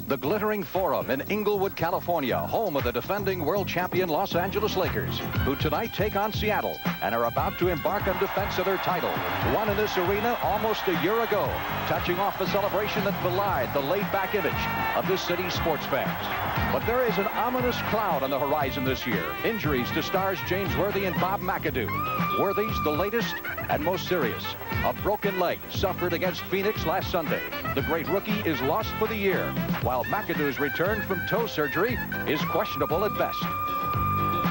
The glittering Forum in Inglewood, California, home of the defending world champion Los Angeles Lakers, who tonight take on Seattle and are about to embark on defense of their title. Won in this arena almost a year ago, touching off the celebration that belied the laid-back image of this city's sports fans. But there is an ominous cloud on the horizon this year. Injuries to stars James Worthy and Bob McAdoo. Worthy's the latest and most serious. A broken leg suffered against Phoenix last Sunday. The great rookie is lost for the year, while McAdoo's return from toe surgery is questionable at best.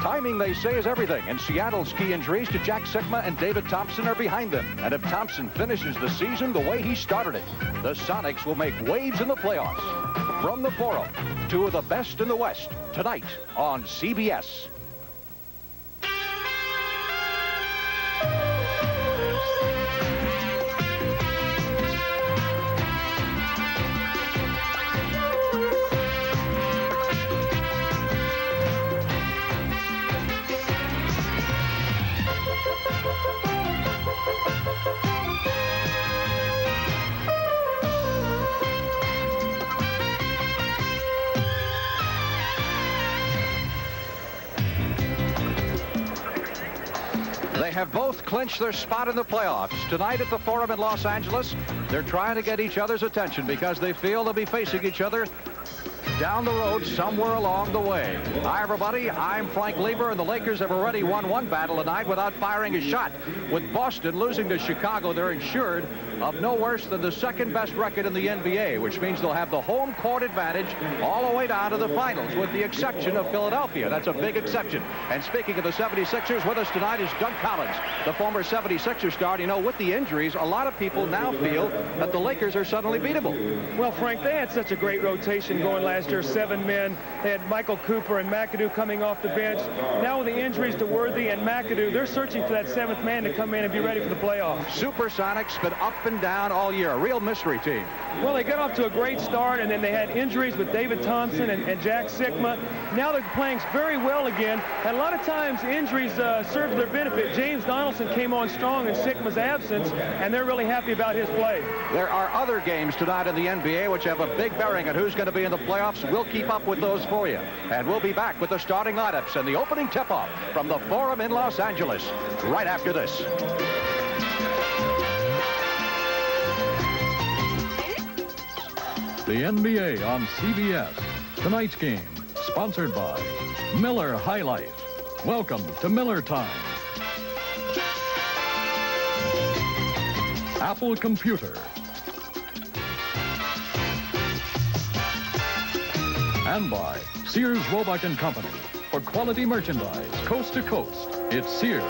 Timing, they say, is everything, and Seattle's key injuries to Jack Sikma and David Thompson are behind them. And if Thompson finishes the season the way he started it, the Sonics will make waves in the playoffs. From the Forum, two of the best in the West, tonight on CBS. They have both clinched their spot in the playoffs. Tonight at the Forum in Los Angeles, they're trying to get each other's attention because they feel they'll be facing each other down the road somewhere along the way. Hi, everybody. I'm Frank Lieber, and the Lakers have already won one battle tonight without firing a shot. With Boston losing to Chicago, they're insured of no worse than the second-best record in the NBA, which means they'll have the home court advantage all the way down to the finals, with the exception of Philadelphia. That's a big exception. And speaking of the 76ers, with us tonight is Doug Collins, the former 76er star. You know, with the injuries, a lot of people now feel that the Lakers are suddenly beatable. Well, Frank, they had such a great rotation going last year, 7 men. They had Michael Cooper and McAdoo coming off the bench. Now with the injuries to Worthy and McAdoo, they're searching for that 7th man to come in and be ready for the playoffs. Supersonics been up and down all year, a real mystery team. Well, they got off to a great start, and then they had injuries with David Thompson and Jack Sikma. Now they're playing very well again, and a lot of times injuries serve their benefit. James Donaldson came on strong in Sikma's absence, and they're really happy about his play. There are other games tonight in the NBA which have a big bearing on who's going to be in the playoffs. We'll keep up with those for you, and we'll be back with the starting lineups and the opening tip-off from the Forum in Los Angeles right after this. The NBA on CBS. Tonight's game, sponsored by Miller High Life. Welcome to Miller Time. Apple Computer. And by Sears Roebuck and Company. For quality merchandise, coast to coast, it's Sears.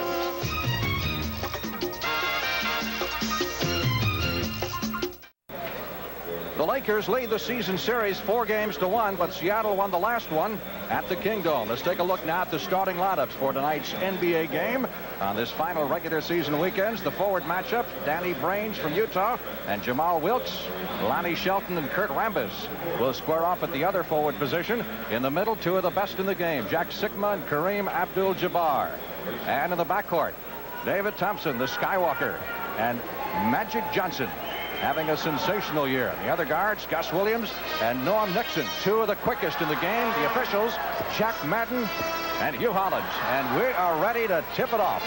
The Lakers lead the season series 4-1, but Seattle won the last one at the Kingdome. Let's take a look now at the starting lineups for tonight's NBA game. On this final regular season weekends, the forward matchup, Danny Brains from Utah and Jamal Wilkes, Lonnie Shelton and Kurt Rambis will square off at the other forward position. In the middle, two of the best in the game, Jack Sikma and Kareem Abdul-Jabbar. And in the backcourt, David Thompson, the Skywalker, and Magic Johnson, having a sensational year. The other guards, Gus Williams and Norm Nixon, two of the quickest in the game. The officials, Jack Madden and Hugh Hollins. And we are ready to tip it off.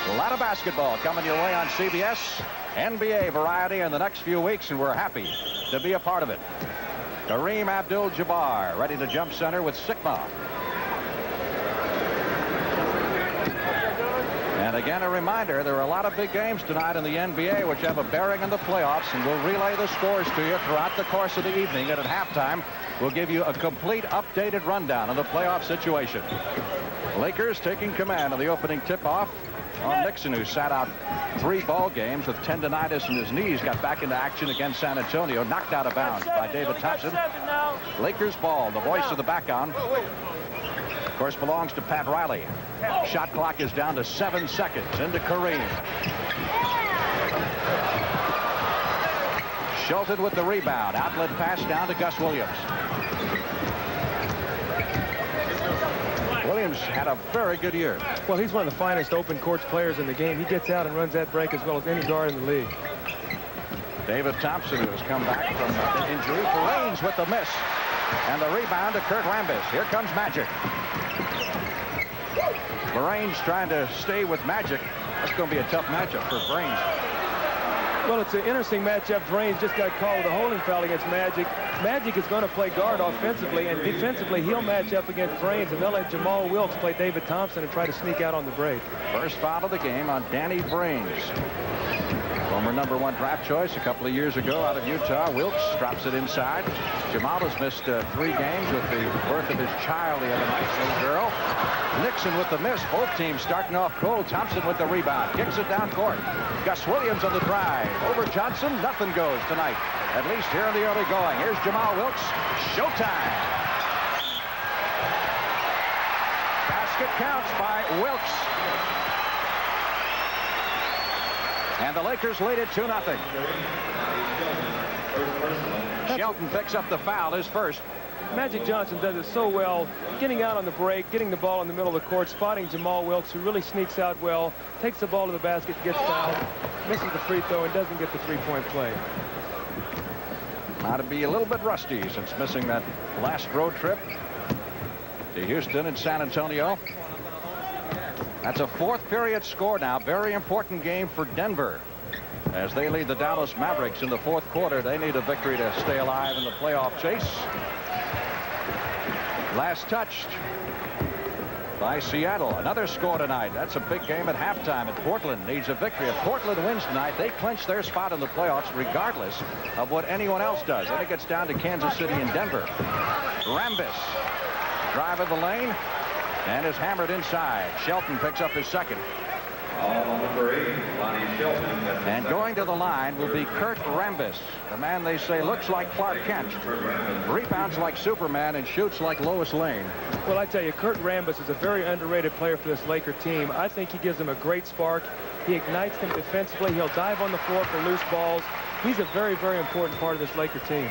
A lot of basketball coming your way on CBS. NBA variety in the next few weeks, and we're happy to be a part of it. Kareem Abdul-Jabbar ready to jump center with Sikma. And again, a reminder, there are a lot of big games tonight in the NBA which have a bearing on the playoffs, and we'll relay the scores to you throughout the course of the evening. And at halftime, we'll give you a complete updated rundown of the playoff situation. Lakers taking command of the opening tip-off. Nixon, who sat out 3 ball games with tendonitis in his knees, got back into action against San Antonio, knocked out of bounds by David Thompson. Lakers ball, the voice of the back on, of course, belongs to Pat Riley. Shot clock is down to 7 seconds. Into Kareem. Shelton with the rebound. Outlet pass down to Gus Williams. Williams had a very good year. Well, he's one of the finest open courts players in the game. He gets out and runs that break as well as any guard in the league. David Thompson, who has come back from an injury. Raines with the miss. And the rebound to Kurt Rambis. Here comes Magic. Lorraine's trying to stay with Magic. That's going to be a tough matchup for Brains. Well, it's an interesting matchup. Drains just got called with a holding foul against Magic. Magic is going to play guard offensively, and defensively he'll match up against Brains, and they'll let Jamal Wilkes play David Thompson and try to sneak out on the break. First foul of the game on Danny Brains. Former #1 draft choice a couple of years ago out of Utah. Wilkes drops it inside. Jamal has missed 3 games with the birth of his child the other night, little girl. Nixon with the miss. Both teams starting off cold. Thompson with the rebound. Kicks it down court. Gus Williams on the drive. Over Johnson. Nothing goes tonight. At least here in the early going. Here's Jamal Wilkes. Showtime. Basket counts by Wilkes. And the Lakers lead it 2-0. Shelton picks up the foul, his first. Magic Johnson does it so well, getting out on the break, getting the ball in the middle of the court, spotting Jamal Wilkes, who really sneaks out well, takes the ball to the basket, gets fouled, misses the free throw, and doesn't get the three-point play. Now to be a little bit rusty since missing that last road trip to Houston and San Antonio. That's a 4th period score now. Very important game for Denver. As they lead the Dallas Mavericks in the 4th quarter, they need a victory to stay alive in the playoff chase. Last touched by Seattle. Another score tonight. That's a big game at halftime, and Portland needs a victory. If Portland wins tonight, they clinch their spot in the playoffs regardless of what anyone else does. Then it gets down to Kansas City and Denver. Rambis drive of the lane and is hammered inside. Shelton picks up his second. And going to the line will be Kurt Rambis, the man they say looks like Clark Kent, rebounds like Superman, and shoots like Lois Lane. Well, I tell you, Kurt Rambis is a very underrated player for this Laker team. I think he gives them a great spark. He ignites them defensively. He'll dive on the floor for loose balls. He's a very, very important part of this Laker team.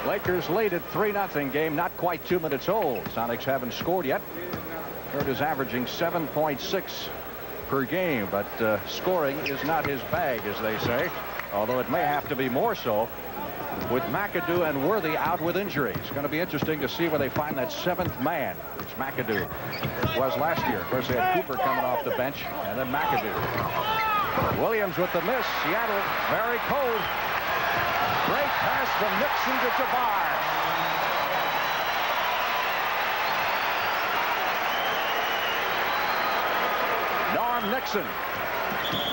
Lakers lead at 3-0 game, not quite 2 minutes old. Sonics haven't scored yet. Kurt is averaging 7.6 per game, but scoring is not his bag, as they say, although it may have to be more so with McAdoo and Worthy out with injury. It's going to be interesting to see where they find that 7th man, which McAdoo was last year. Of course, they had Cooper coming off the bench, and then McAdoo. Williams with the miss. Seattle very cold. Great pass from Nixon to Jabbar. Norm Nixon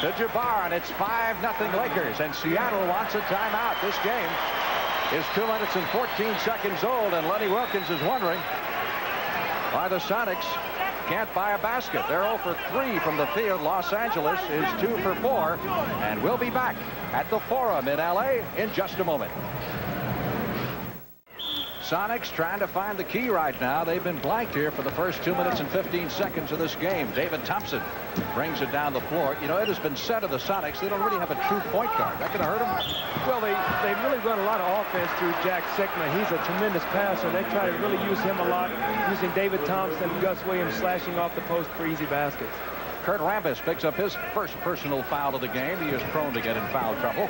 to Jabbar, and it's 5-0 Lakers, and Seattle wants a timeout. This game is 2 minutes and 14 seconds old, and Lenny Wilkens is wondering why the Sonics can't buy a basket. They're 0 for 3 from the field. Los Angeles is 2 for 4, and we'll be back at the Forum in LA in just a moment. Sonics trying to find the key right now. They've been blanked here for the first 2 minutes and 15 seconds of this game. David Thompson brings it down the floor. You know, it has been said of the Sonics, they don't really have a true point guard. That going to hurt them? Well, they really run a lot of offense through Jack Sikma. He's a tremendous passer. They try to really use him a lot, using David Thompson and Gus Williams slashing off the post for easy baskets. Kurt Rambis picks up his first personal foul of the game. He is prone to get in foul trouble.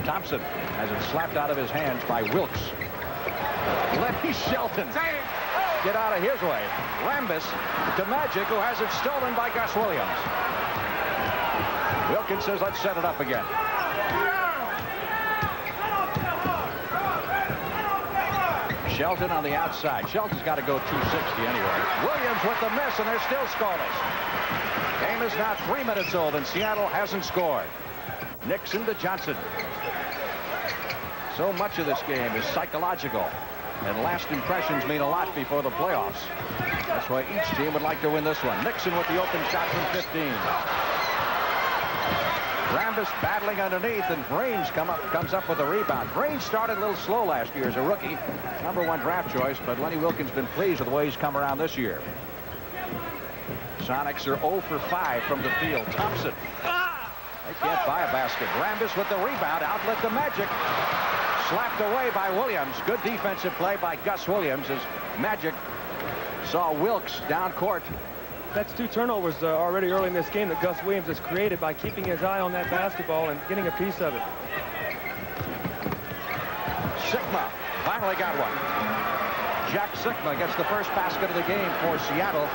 Thompson has it slapped out of his hands by Wilkes. Lenny Shelton get out of his way. Rambis to Magic, who has it stolen by Gus Williams. Wilkins says, let's set it up again. Shelton on the outside. Shelton's got to go 260 anyway. Williams with the miss, and they're still scoreless. Game is now 3 minutes old, and Seattle hasn't scored. Nixon to Johnson. So much of this game is psychological, and last impressions mean a lot before the playoffs. That's why each team would like to win this one. Nixon with the open shot from 15. Rambis battling underneath, and Brains comes up with a rebound. Brains started a little slow last year as a rookie. #1 draft choice, but Lenny Wilkens been pleased with the way he's come around this year. Sonics are 0 for 5 from the field. Thompson. They can't buy a basket. Rambis with the rebound. Outlet to Magic. Slapped away by Williams. Good defensive play by Gus Williams as Magic saw Wilkes down court. That's 2 turnovers already early in this game that Gus Williams has created by keeping his eye on that basketball and getting a piece of it. Sikma finally got one. Jack Sikma gets the first basket of the game for Seattle.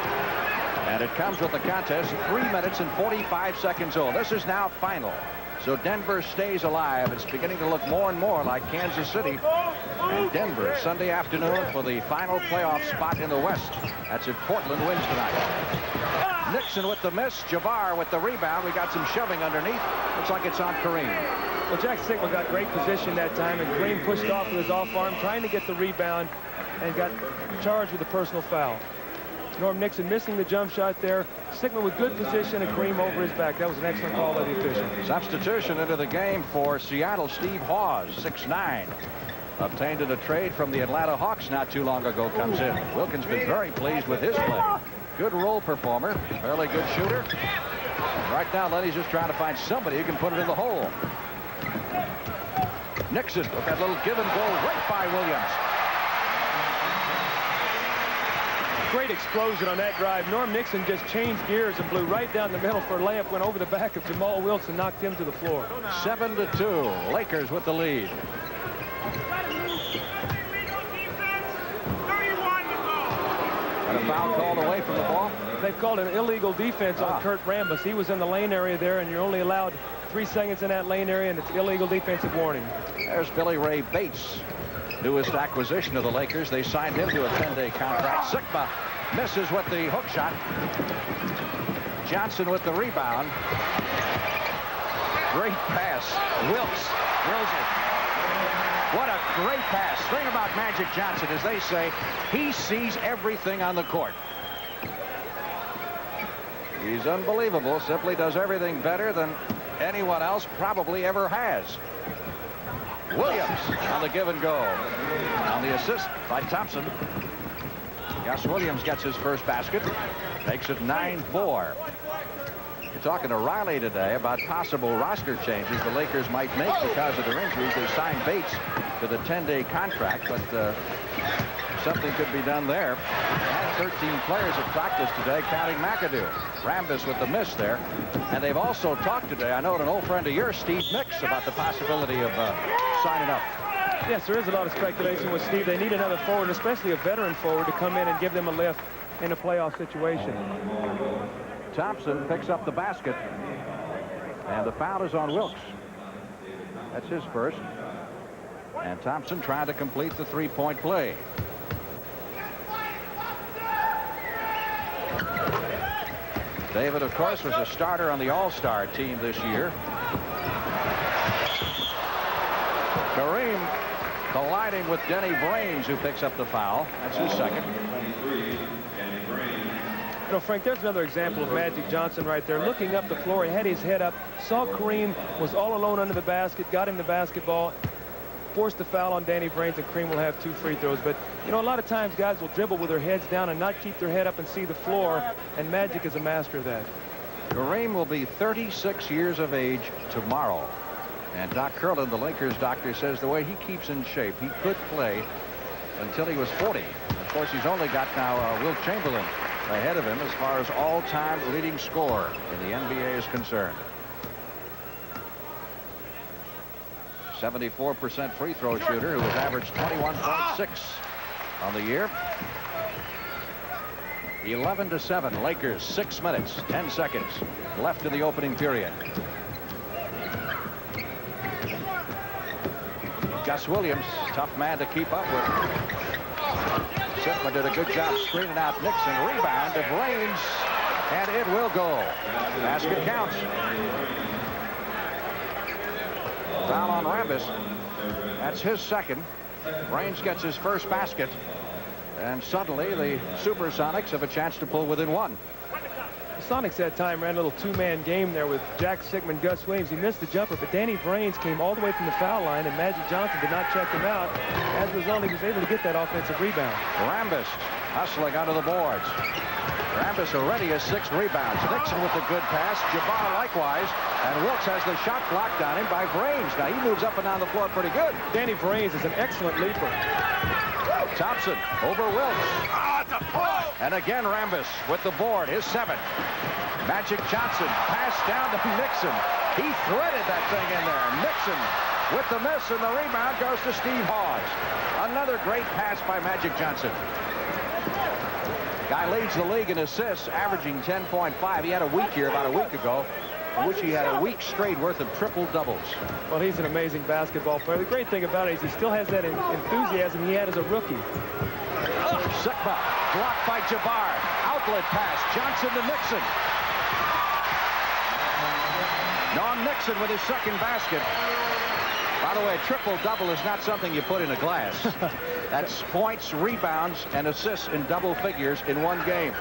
And it comes with the contest 3 minutes and 45 seconds old. This is now final. So Denver stays alive. It's beginning to look more and more like Kansas City. And Denver Sunday afternoon for the final playoff spot in the West. That's if Portland wins tonight. Nixon with the miss. Jabbar with the rebound. We got some shoving underneath. Looks like it's on Kareem. Well, Jack Sikma got great position that time, and Kareem pushed off with his off arm, trying to get the rebound, and got charged with a personal foul. Norm Nixon missing the jump shot there. Sikma with good position and Kareem over his back. That was an excellent call by the official. Substitution into the game for Seattle. Steve Hawes, 6'9", obtained in a trade from the Atlanta Hawks not too long ago, comes in. Wilkins been very pleased with his play. Good role performer, fairly good shooter. Right now, Lenny's just trying to find somebody who can put it in the hole. Nixon with that little give and go right by Williams. Great explosion on that drive. Norm Nixon just changed gears and blew right down the middle for a layup, went over the back of Jamal Wilkes and knocked him to the floor. 7-2. Lakers with the lead. And a foul called away from the ball. They've called an illegal defense on Kurt Rambis. He was in the lane area there, and you're only allowed 3 seconds in that lane area, and it's illegal defensive warning. There's Billy Ray Bates, newest acquisition of the Lakers. They signed him to a 10-day contract. Sikma misses with the hook shot. Johnson with the rebound. Great pass. Wilkes drills it. What a great pass. Thing about Magic Johnson, as they say, he sees everything on the court. He's unbelievable. Simply does everything better than anyone else probably ever has. Williams on the give and go. On the assist by Thompson. Gus Williams gets his first basket. Makes it 9-4. You're talking to Riley today about possible roster changes the Lakers might make because of their injuries. They signed Bates to the 10-day contract, but something could be done there. And 13 players at practice today, counting McAdoo. Rambis with the miss there. And they've also talked today, I know, an old friend of yours, Steve Mix, about the possibility of signing up. Yes, there is a lot of speculation with Steve. They need another forward, especially a veteran forward, to come in and give them a lift in a playoff situation. Thompson picks up the basket, and the foul is on Wilkes. That's his first. And Thompson trying to complete the three-point play. David, of course, was a starter on the All-Star team this year. Kareem colliding with Denny Brains, who picks up the foul. That's his second. You know, Frank, there's another example of Magic Johnson right there. Looking up the floor, he had his head up, saw Kareem was all alone under the basket, got him the basketball, forced the foul on Danny Brains, and Kareem will have 2 free throws. But, you know, a lot of times guys will dribble with their heads down and not keep their head up and see the floor, and Magic is a master of that. Kareem will be 36 years of age tomorrow. And Doc Curlin, the Lakers doctor, says the way he keeps in shape, he could play until he was 40. Of course, he's only got now Wilt Chamberlain ahead of him as far as all-time leading scorer in the NBA is concerned. 74% free throw shooter who has averaged 21.6 on the year. 11-7. Lakers, 6 minutes, 10 seconds left in the opening period. Gus Williams, tough man to keep up with. Sikma did a good job screening out Nixon. Rebound to Brains, and it will go. Basket counts. Foul on Rambis. That's his second. Brains gets his first basket, and suddenly the Supersonics have a chance to pull within 1. The Sonics that time ran a little 2-man game there with Jack Sikma and Gus Williams. He missed the jumper, but Danny Brains came all the way from the foul line, and Magic Johnson did not check him out. As a result, he was able to get that offensive rebound. Rambis hustling onto the boards. Rambis already has 6 rebounds. Nixon with the good pass. Jabbar likewise. And Wilkes has the shot blocked on him by Brains. Now he moves up and down the floor pretty good. Danny Brains is an excellent leaper. Thompson over Wilkes. And again Rambis with the board, his 7th. Magic Johnson pass down to Nixon. He threaded that thing in there. Nixon with the miss, and the rebound goes to Steve Hawes. Another great pass by Magic Johnson. Guy leads the league in assists, averaging 10.5. He had a week here about a week ago, in which he had a week straight worth of triple doubles. Well, he's an amazing basketball player. The great thing about it is he still has that enthusiasm he had as a rookie. Sikma blocked by Jabbar. Outlet pass. Johnson to Nixon. Norm Nixon with his second basket. By the way, triple-double is not something you put in a glass. That's points, rebounds, and assists in double figures in one game.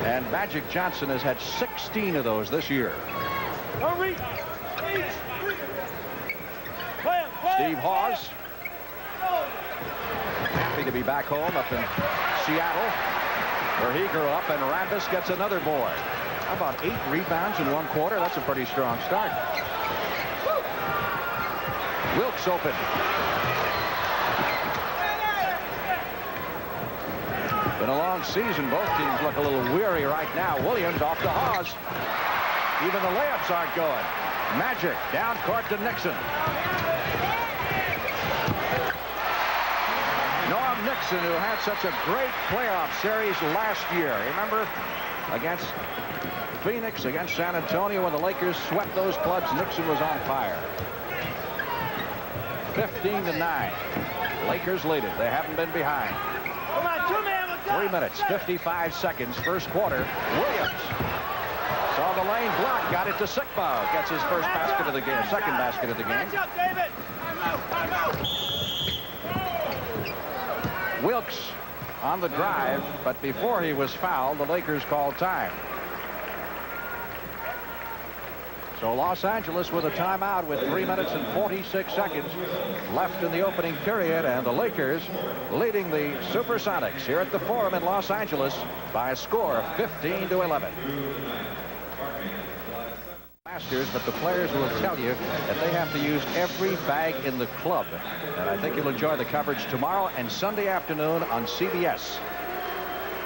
And Magic Johnson has had 16 of those this year. Steve Hawes, happy to be back home up in Seattle, where he grew up, and Rambis gets another board. How about 8 rebounds in one quarter? That's a pretty strong start. Wilkes open. Been a long season. Both teams look a little weary right now. Williams off to Hawes. Even the layups aren't going. Magic down court to Nixon. Norm Nixon, who had such a great playoff series last year. Remember, against Phoenix, against San Antonio, when the Lakers swept those clubs, Nixon was on fire. 15-9. Lakers lead it. They haven't been behind. 3 minutes, 55 seconds, first quarter. Williams saw the lane block, got it to Sikma. Gets his first basket of the game, second basket of the game. Wilkes on the drive, but before he was fouled, the Lakers called time. So Los Angeles with a timeout with 3 minutes and 46 seconds left in the opening period, and the Lakers leading the Supersonics here at the Forum in Los Angeles by a score of 15-11. Masters, but the players will tell you that they have to use every bag in the club, and I think you'll enjoy the coverage tomorrow and Sunday afternoon on CBS.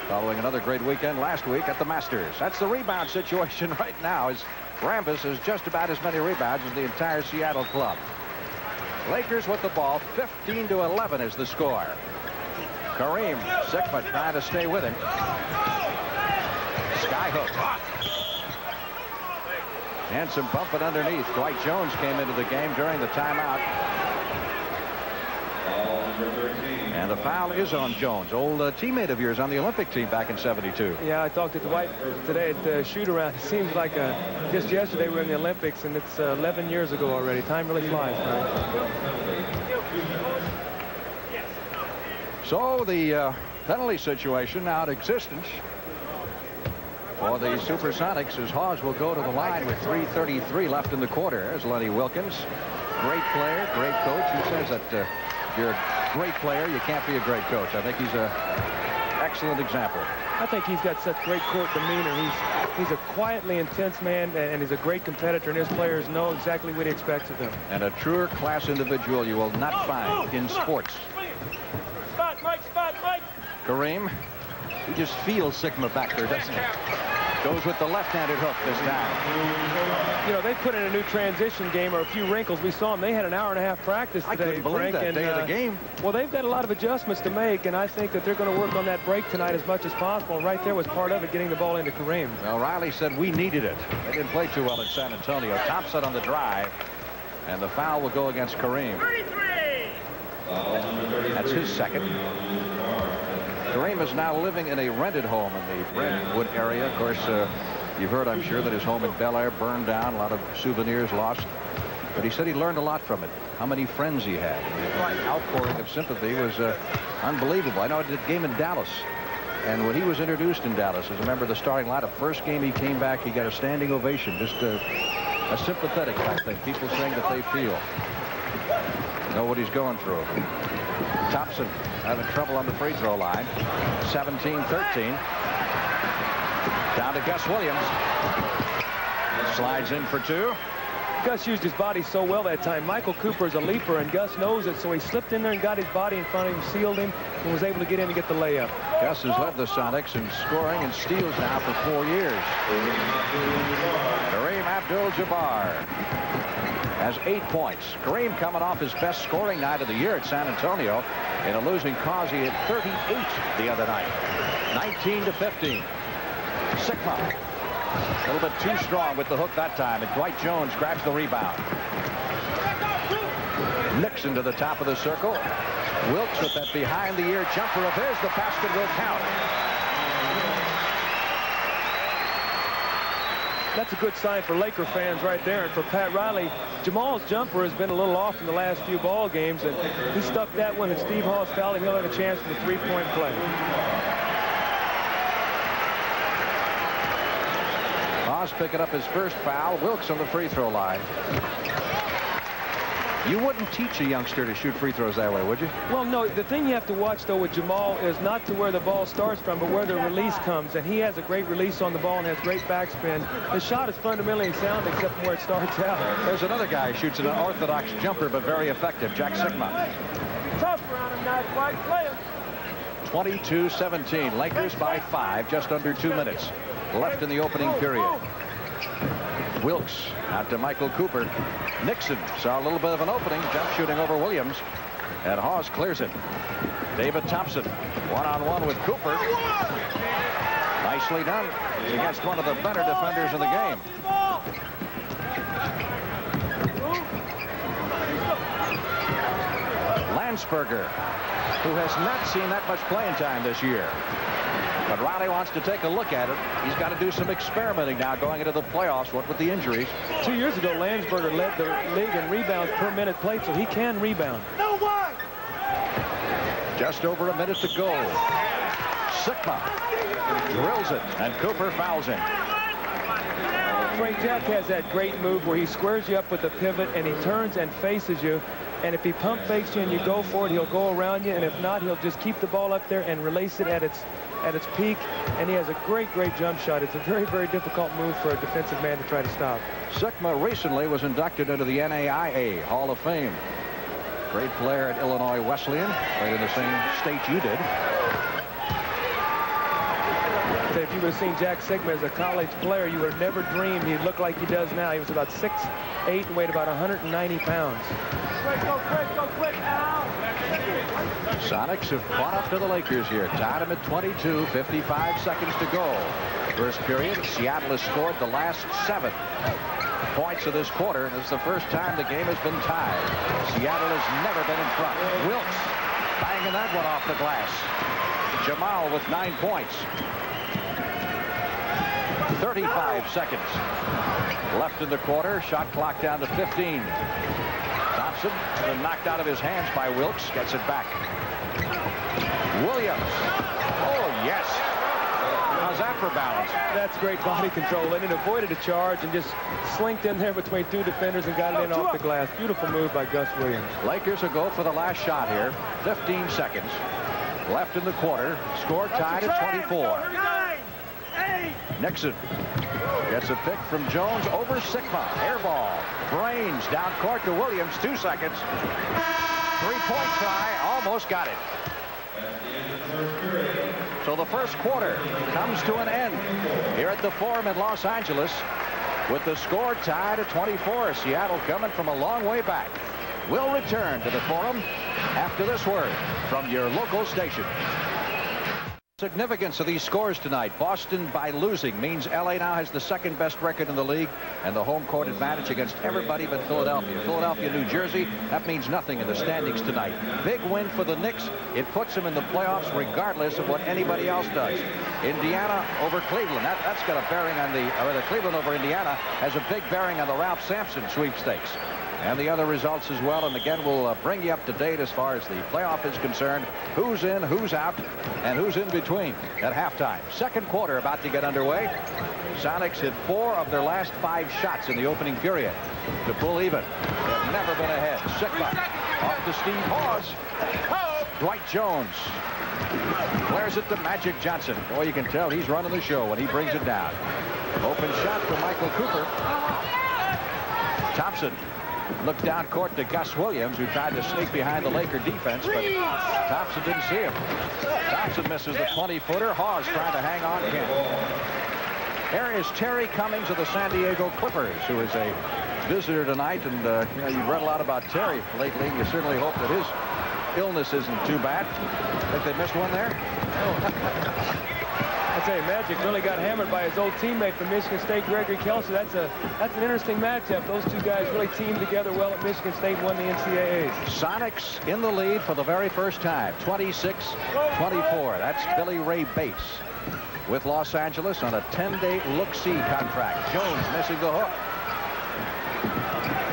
Following another great weekend last week at the Masters. That's the rebound situation right now, as Rambis has just about as many rebounds as the entire Seattle club. Lakers with the ball. 15-11 is the score. Kareem, Sikma trying to stay with him. Skyhook. And some bumping underneath. Dwight Jones came into the game during the timeout. And the foul is on Jones, old teammate of yours on the Olympic team back in '72. Yeah, I talked to Dwight today at the shoot-around. It seems like just yesterday we were in the Olympics, and it's 11 years ago already. Time really flies, right? So the penalty situation now in existence for the Supersonics, as Hawes will go to the line with 3:33 left in the quarter. There's Lenny Wilkins. Great player, great coach. Who says that if you're a great player, you can't be a great coach? I think he's an excellent example. I think he's got such great court demeanor. He's a quietly intense man, and he's a great competitor, and his players know exactly what he expects of them. And a truer class individual you will not find in sports. Spot, Mike. Kareem, he just feels Sikma back there, doesn't he? Goes with the left-handed hook this time. You know, they put in a new transition game or a few wrinkles. We saw them. They had an hour-and-a-half practice today, I couldn't believe that day of the game. Well, they've got a lot of adjustments to make, and I think that they're going to work on that break tonight as much as possible. Right there was part of it, getting the ball into Kareem. Well, Riley said we needed it. They didn't play too well in San Antonio. Thompson on the drive, and the foul will go against Kareem. 33. That's his second. Kareem is now living in a rented home in the Brentwood area. Of course, you've heard, I'm sure, that his home in Bel Air burned down. A lot of souvenirs lost. But he said he learned a lot from it. How many friends he had. The outpouring of sympathy was unbelievable. I know I did a game in Dallas. And when he was introduced in Dallas as a member of the starting lineup, first game he came back, he got a standing ovation. Just a sympathetic type thing. People saying that they feel. Know what he's going through. Thompson having trouble on the free throw line. 17-13. Down to Gus Williams. Slides in for two. Gus used his body so well that time. Michael Cooper is a leaper, and Gus knows it, so he slipped in there and got his body in front of him, sealed him, and was able to get in and get the layup. Gus has led the Sonics in scoring and steals now for 4 years. Kareem Abdul-Jabbar. has 8 points. Kareem coming off his best scoring night of the year at San Antonio. In a losing cause, he had 38 the other night. 19-15. Sigma. A little bit too strong with the hook that time, and Dwight Jones grabs the rebound. Nixon to the top of the circle. Wilkes with that behind-the-ear jumper of his. The basket will count. That's a good sign for Laker fans right there. And for Pat Riley, Jamal's jumper has been a little off in the last few ball games, and he stuck that one, and Steve Hall's fouled him. He'll have a chance for the three-point play. Hawes picking up his first foul. Wilkes on the free throw line. You wouldn't teach a youngster to shoot free throws that way, would you? Well, no. The thing you have to watch, though, with Jamal is not to where the ball starts from, but where the release comes. And he has a great release on the ball and has great backspin. His shot is fundamentally sound except from where it starts out. There's another guy who shoots an unorthodox jumper, but very effective, Jack Sigma. Tough around him, nice white player. 22-17. Lakers by 5, just under 2 minutes left in the opening period. Wilkes out to Michael Cooper. Nixon saw a little bit of an opening, jump shooting over Williams, and Hawes clears it. David Thompson one-on-one with Cooper. Nicely done against one of the better defenders in the game. Landsberger, who has not seen that much playing time this year. But Riley wants to take a look at it. He's got to do some experimenting now going into the playoffs, what with the injuries. 2 years ago, Landsberger led the league in rebounds per minute played, so he can rebound. No way! Just over a minute to go. Sigma drills it, and Cooper fouls him. Frank Jack has that great move where he squares you up with the pivot, and he turns and faces you. And if he pump fakes you and you go for it, he'll go around you. And if not, he'll just keep the ball up there and release it at its peak. And he has a great jump shot. It's a very difficult move for a defensive man to try to stop. Sigma recently was inducted into the NAIA Hall of Fame. Great player at Illinois Wesleyan. Played in the same state you did. So if you would have seen Jack Sigma as a college player, you would have never dreamed he'd look like he does now. He was about 6'8" and weighed about 190 pounds. Go quick now. Sonics have caught up to the Lakers here. Tied them at 22, 55 seconds to go. First period, Seattle has scored the last 7 points of this quarter. This is the first time the game has been tied. Seattle has never been in front. Wilkes banging that one off the glass. Jamal with 9 points. 35 seconds left in the quarter. Shot clock down to 15. Thompson knocked out of his hands by Wilkes. Gets it back. Williams. Oh, yes. How's that for balance? That's great body control. And it avoided a charge and just slinked in there between 2 defenders and got it in off the glass. Beautiful move by Gus Williams. Lakers will go for the last shot here. 15 seconds left in the quarter. Score tied at 24. Nixon gets a pick from Jones over Sigma. Air ball. Brains down court to Williams. 2 seconds. 3-point try. Almost got it. So the first quarter comes to an end here at the Forum in Los Angeles with the score tied at 24. Seattle coming from a long way back. We'll return to the Forum after this word from your local station. Significance of these scores tonight. Boston, by losing, means LA now has the second best record in the league and the home court advantage against everybody but Philadelphia. Philadelphia, New Jersey, that means nothing in the standings tonight. Big win for the Knicks. It puts them in the playoffs regardless of what anybody else does. Indiana over Cleveland. That's got a bearing on the Cleveland over Indiana has a big bearing on the Ralph Sampson sweepstakes. And the other results as well. And again, we'll bring you up to date as far as the playoff is concerned. Who's in, who's out, and who's in between at halftime. Second quarter about to get underway. Sonics hit 4 of their last 5 shots in the opening period to pull even. They've never been ahead. Sigma off to Steve Hawes. Dwight Jones flares it to Magic Johnson. Boy, you can tell he's running the show when he brings it down. Open shot for Michael Cooper. Thompson looked down court to Gus Williams, who tried to sneak behind the Laker defense, but Thompson didn't see him. Thompson misses the 20-footer. Hawes trying to hang on again. There is Terry Cummings of the San Diego Clippers, who is a visitor tonight, and you know, you've read a lot about Terry lately, and you certainly hope that his illness isn't too bad. Think they missed one there? I tell you, Magic really got hammered by his old teammate from Michigan State, Gregory Kelser. That's an interesting matchup. Those two guys really teamed together well at Michigan State and won the NCAAs. Sonics in the lead for the very first time, 26-24. That's Billy Ray Bates with Los Angeles on a 10-day look-see contract. Jones missing the hook.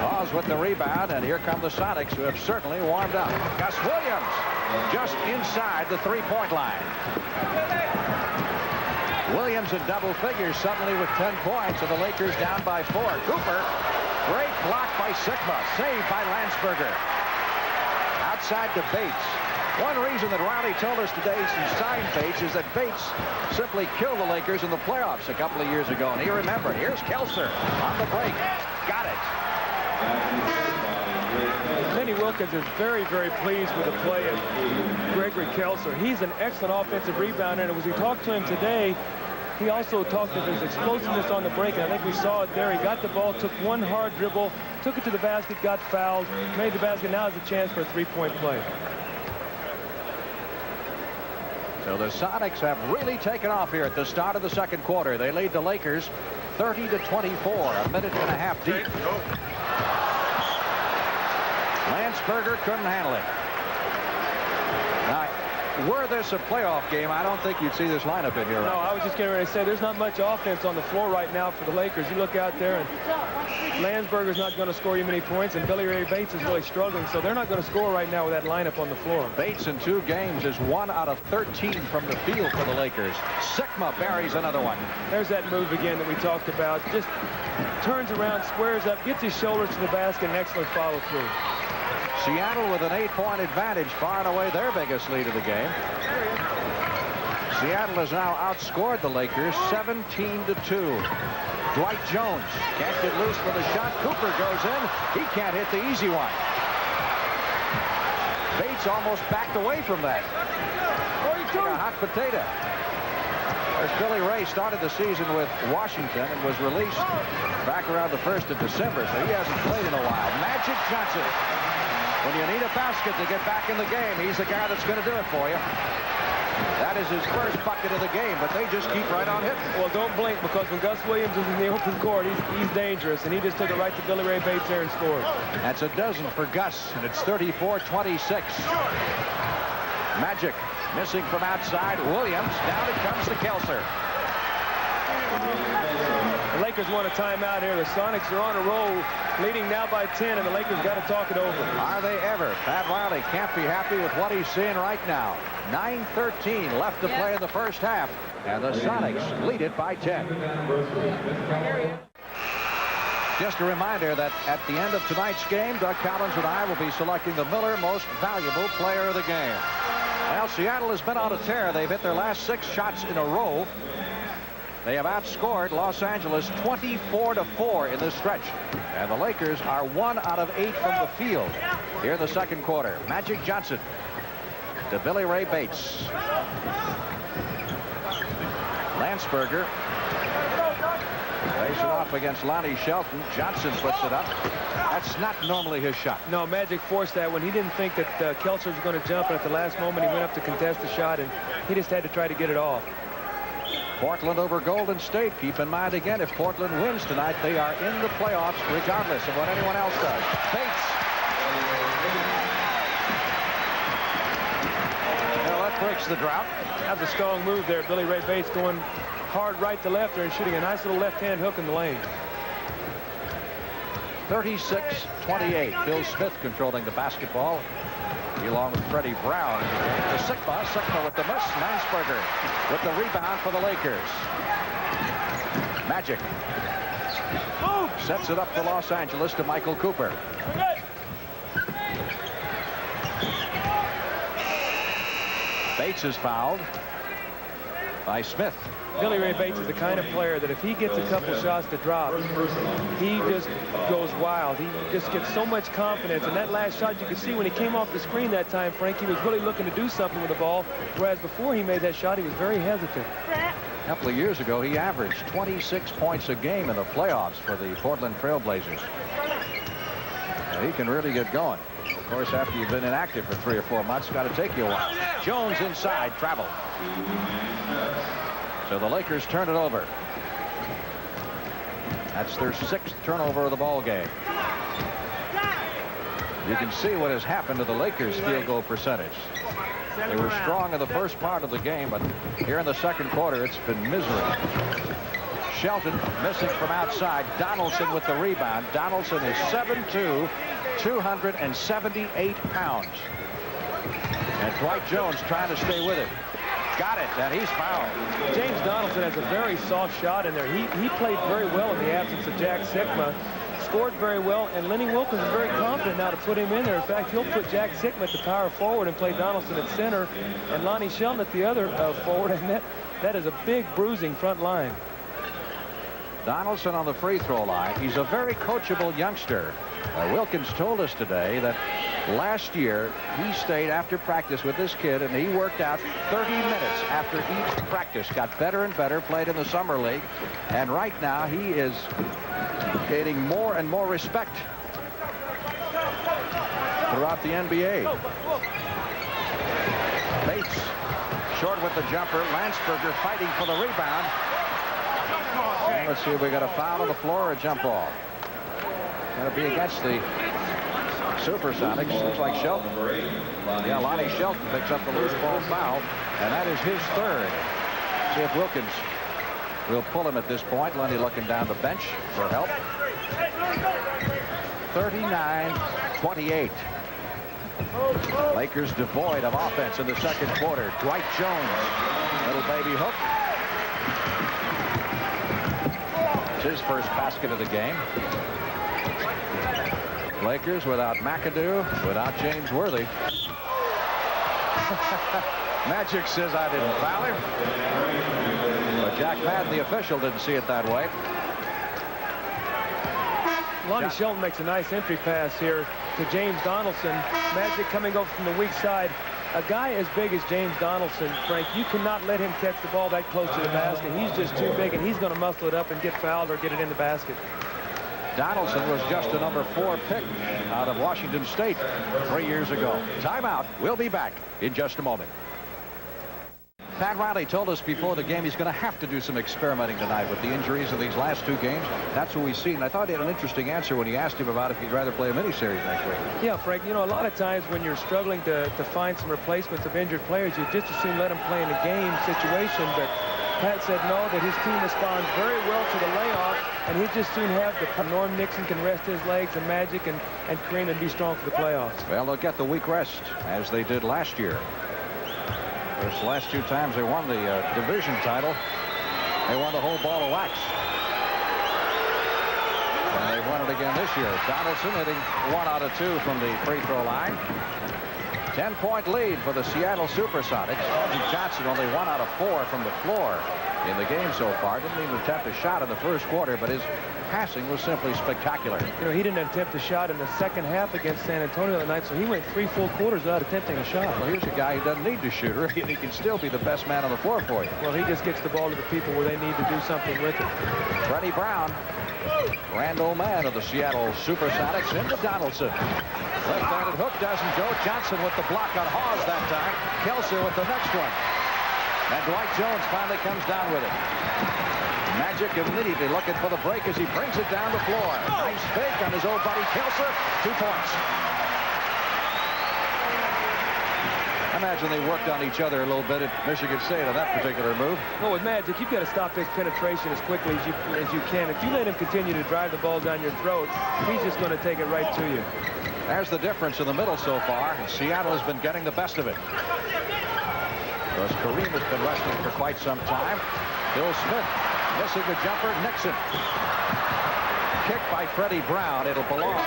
Hawes with the rebound, and here come the Sonics, who have certainly warmed up. Gus Williams just inside the three-point line. Williams in double figures suddenly with 10 points, and the Lakers down by 4. Cooper, great block by Sigma, saved by Landsberger. Outside to Bates. One reason that Riley told us today he signed Bates is that Bates simply killed the Lakers in the playoffs a couple of years ago, and he remembered. Here's Kelser on the break. Got it. Lenny Wilkins is very, very pleased with the play of Gregory Kelser. He's an excellent offensive rebounder, and as we talked to him today, he also talked of his explosiveness on the break, and I think we saw it there. He got the ball, took one hard dribble, took it to the basket, got fouled, made the basket. Now has a chance for a three-point play. So the Sonics have really taken off here at the start of the second quarter. They lead the Lakers 30-24, a minute and a half deep. Landsberger couldn't handle it. Now, were this a playoff game, I don't think you'd see this lineup in here. No, I was just getting ready to say there's not much offense on the floor right now for the Lakers. You look out there, and Landsberger's not going to score you many points, and Billy Ray Bates is really struggling, so they're not going to score right now with that lineup on the floor. Bates in 2 games is 1 out of 13 from the field for the Lakers. Sigma buries another one. There's that move again that we talked about. Just turns around, squares up, gets his shoulders to the basket, and excellent follow through. Seattle with an 8-point advantage, far and away their biggest lead of the game. Seattle has now outscored the Lakers 17-2. Dwight Jones can't get loose with a shot. Cooper goes in. He can't hit the easy one. Bates almost backed away from that. Like a hot potato. As Billy Ray started the season with Washington and was released back around the 1st of December, so he hasn't played in a while. Magic Johnson. When you need a basket to get back in the game, he's the guy that's going to do it for you. That is his first bucket of the game, but they just keep right on hitting. Well, don't blink, because when Gus Williams is in the open court, he's dangerous, and he just took it right to Billy Ray Bates there and scored. That's a dozen for Gus, and it's 34-26. Magic missing from outside. Williams, down it comes to Kelser. The Lakers want a timeout here. The Sonics are on a roll, leading now by 10, and the Lakers got to talk it over. Are they ever? Pat Riley can't be happy with what he's seeing right now. 9:13 left to play in the first half, and the Sonics lead it by 10. Just a reminder that at the end of tonight's game, Doug Collins and I will be selecting the Miller Most Valuable Player of the game. Well, Seattle has been on a tear. They've hit their last 6 shots in a row. They have outscored Los Angeles 24-4 in this stretch. And the Lakers are 1 out of 8 from the field here in the second quarter. Magic Johnson to Billy Ray Bates. Landsberger facing off against Lonnie Shelton. Johnson puts it up. That's not normally his shot. No, Magic forced that one. He didn't think that Kelser was going to jump, and at the last moment he went up to contest the shot, and he just had to try to get it off. Portland over Golden State. Keep in mind again, if Portland wins tonight, they are in the playoffs regardless of what anyone else does. Bates. Well, that breaks the drought. That was a strong move there. Billy Ray Bates going hard right to left there and shooting a nice little left-hand hook in the lane. 36-28. Bill Smith controlling the basketball, along with Freddie Brown. To Sigma. Sigma with the miss. Landsberger with the rebound for the Lakers. Magic sets it up for Los Angeles to Michael Cooper. Bates is fouled by Smith. Billy Ray Bates is the kind of player that if he gets a couple shots to drop, he just goes wild. He just gets so much confidence. And that last shot, you could see when he came off the screen that time, Frank, he was really looking to do something with the ball, whereas before he made that shot, he was very hesitant. A couple of years ago, he averaged 26 points a game in the playoffs for the Portland Trail Blazers. He can really get going. Of course, after you've been inactive for 3 or 4 months, it's got to take you a while. Jones inside, travel. So the Lakers turn it over. That's their 6th turnover of the ball game. You can see what has happened to the Lakers' field goal percentage. They were strong in the first part of the game, but here in the second quarter, it's been misery. Shelton missing from outside. Donaldson with the rebound. Donaldson is 7'2", 278 pounds. And Dwight Jones trying to stay with it. Got it, and he's fouled. James Donaldson has a very soft shot in there. He played very well in the absence of Jack Sikma. Scored very well, and Lenny Wilkins is very confident now to put him in there. In fact, he'll put Jack Sikma at the power forward and play Donaldson at center and Lonnie Shelton at the other forward, and that is a big bruising front line. Donaldson on the free throw line. He's a very coachable youngster. Wilkins told us today that last year he stayed after practice with this kid and he worked out 30 minutes after each practice. Got better and better, played in the summer league, and right now he is gaining more and more respect throughout the NBA. Bates short with the jumper. Landsberger fighting for the rebound. And let's see if we got a foul on the floor or a jump ball. Going to be against the Supersonics. Looks like Shelton. Yeah, Lonnie Shelton picks up the loose ball foul, and that is his 3rd. See if Wilkins will pull him at this point. Lenny looking down the bench for help. 39-28. Lakers devoid of offense in the second quarter. Dwight Jones, little baby hook. It's his first basket of the game. Lakers without McAdoo, without James Worthy. Magic says I didn't foul him. But Jack Madden, the official, didn't see it that way. Lonnie Shelton makes a nice entry pass here to James Donaldson. Magic coming over from the weak side. A guy as big as James Donaldson, Frank, you cannot let him catch the ball that close to the basket. He's just too big, and he's going to muscle it up and get fouled or get it in the basket. Donaldson was just a number 4 pick out of Washington State 3 years ago. Timeout. We'll be back in just a moment. Pat Riley told us before the game he's going to have to do some experimenting tonight with the injuries of these last 2 games. That's what we've seen. I thought he had an interesting answer when he asked him about if he'd rather play a miniseries next week. Yeah, Frank, you know, a lot of times when you're struggling to find some replacements of injured players, you just assume let them play in a game situation. But Pat said no, that his team responds very well to the layoff, and he'd just soon have the Norm Nixon can rest his legs, and Magic and Kareem and be strong for the playoffs. Well, they'll get the week rest, as they did last year. Those last 2 times they won the division title, they won the whole ball of wax. And they won it again this year. Donaldson hitting 1 out of 2 from the free throw line. 10-point lead for the Seattle Supersonics. Magic Johnson only 1 out of 4 from the floor in the game so far. Didn't even attempt a shot in the first quarter, but his passing was simply spectacular. You know, he didn't attempt a shot in the second half against San Antonio that night, so he went 3 full quarters without attempting a shot. Well, here's a guy who doesn't need to shoot, really, and he can still be the best man on the floor for you. Well, he just gets the ball to the people where they need to do something with it. Freddie Brown, grand old man of the Seattle Supersonics, into Donaldson. Left-handed hook doesn't go. Johnson with the block on Hawes that time. Kelser with the next one. And Dwight Jones finally comes down with it. Magic immediately looking for the break as he brings it down the floor. Nice fake on his old buddy Kelser. 2 points. I imagine they worked on each other a little bit at Michigan State on that particular move. Well, with Magic, you've got to stop his penetration as quickly as you can. If you let him continue to drive the ball down your throat, he's just going to take it right to you. There's the difference in the middle so far. Seattle has been getting the best of it. Because Kareem has been wrestling for quite some time. Bill Smith missing the jumper. Nixon. Kicked by Freddie Brown. It'll belong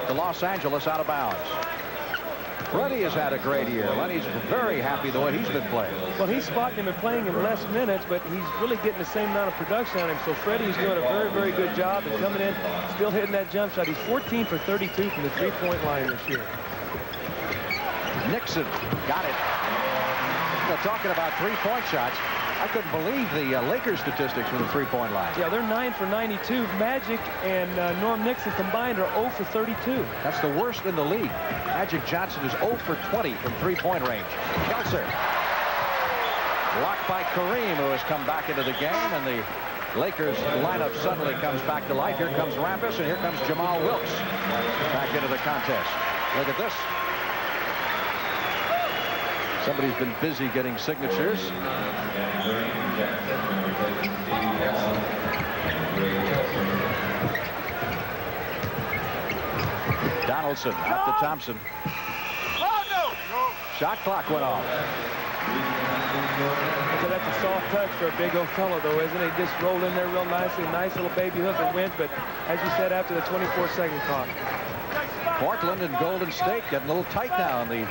to Los Angeles, out of bounds. Freddie has had a great year. Lenny's very happy the way he's been playing. Well, he's spotting him and playing him less minutes, but he's really getting the same amount of production on him. So Freddie's doing a very, very good job and coming in, still hitting that jump shot. He's 14 for 32 from the 3-point line this year. Nixon got it. Talking about 3-point shots, I couldn't believe the Lakers statistics from the three-point line. Yeah, they're 9 for 92. Magic and Norm Nixon combined are 0 for 32. That's the worst in the league. Magic Johnson is 0 for 20 from three-point range. Kelser. Blocked by Kareem, who has come back into the game, and the Lakers lineup suddenly comes back to life. Here comes Rambis, and here comes Jamal Wilkes back into the contest. Look at this. Somebody's been busy getting signatures. Donaldson out to Thompson. Shot clock went off. So that's a soft touch for a big old fellow, though, isn't it? He just rolled in there real nicely. Nice little baby hook and went, but as you said, after the 24-second clock. Portland and Golden State getting a little tight now in the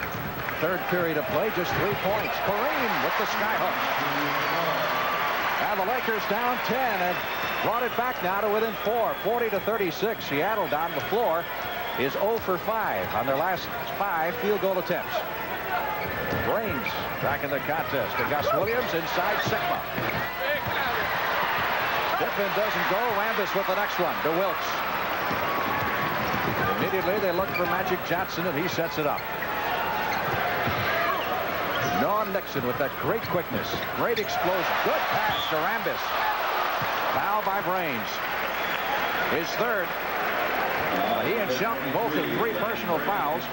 third period of play. Just 3 points. Kareem with the skyhook. And the Lakers down 10 and brought it back now to within 4. 40-36. Seattle down the floor is 0 for 5 on their last 5 field goal attempts. Brains back in the contest to Gus Williams inside Sigma. Pippen doesn't go. Rambis with the next one to Wilkes. Immediately they look for Magic Johnson, and he sets it up. Norm Nixon with that great quickness. Great explosion. Good pass to Rambis. Foul by Brains. His third. He and Shelton both with 3 personal fouls.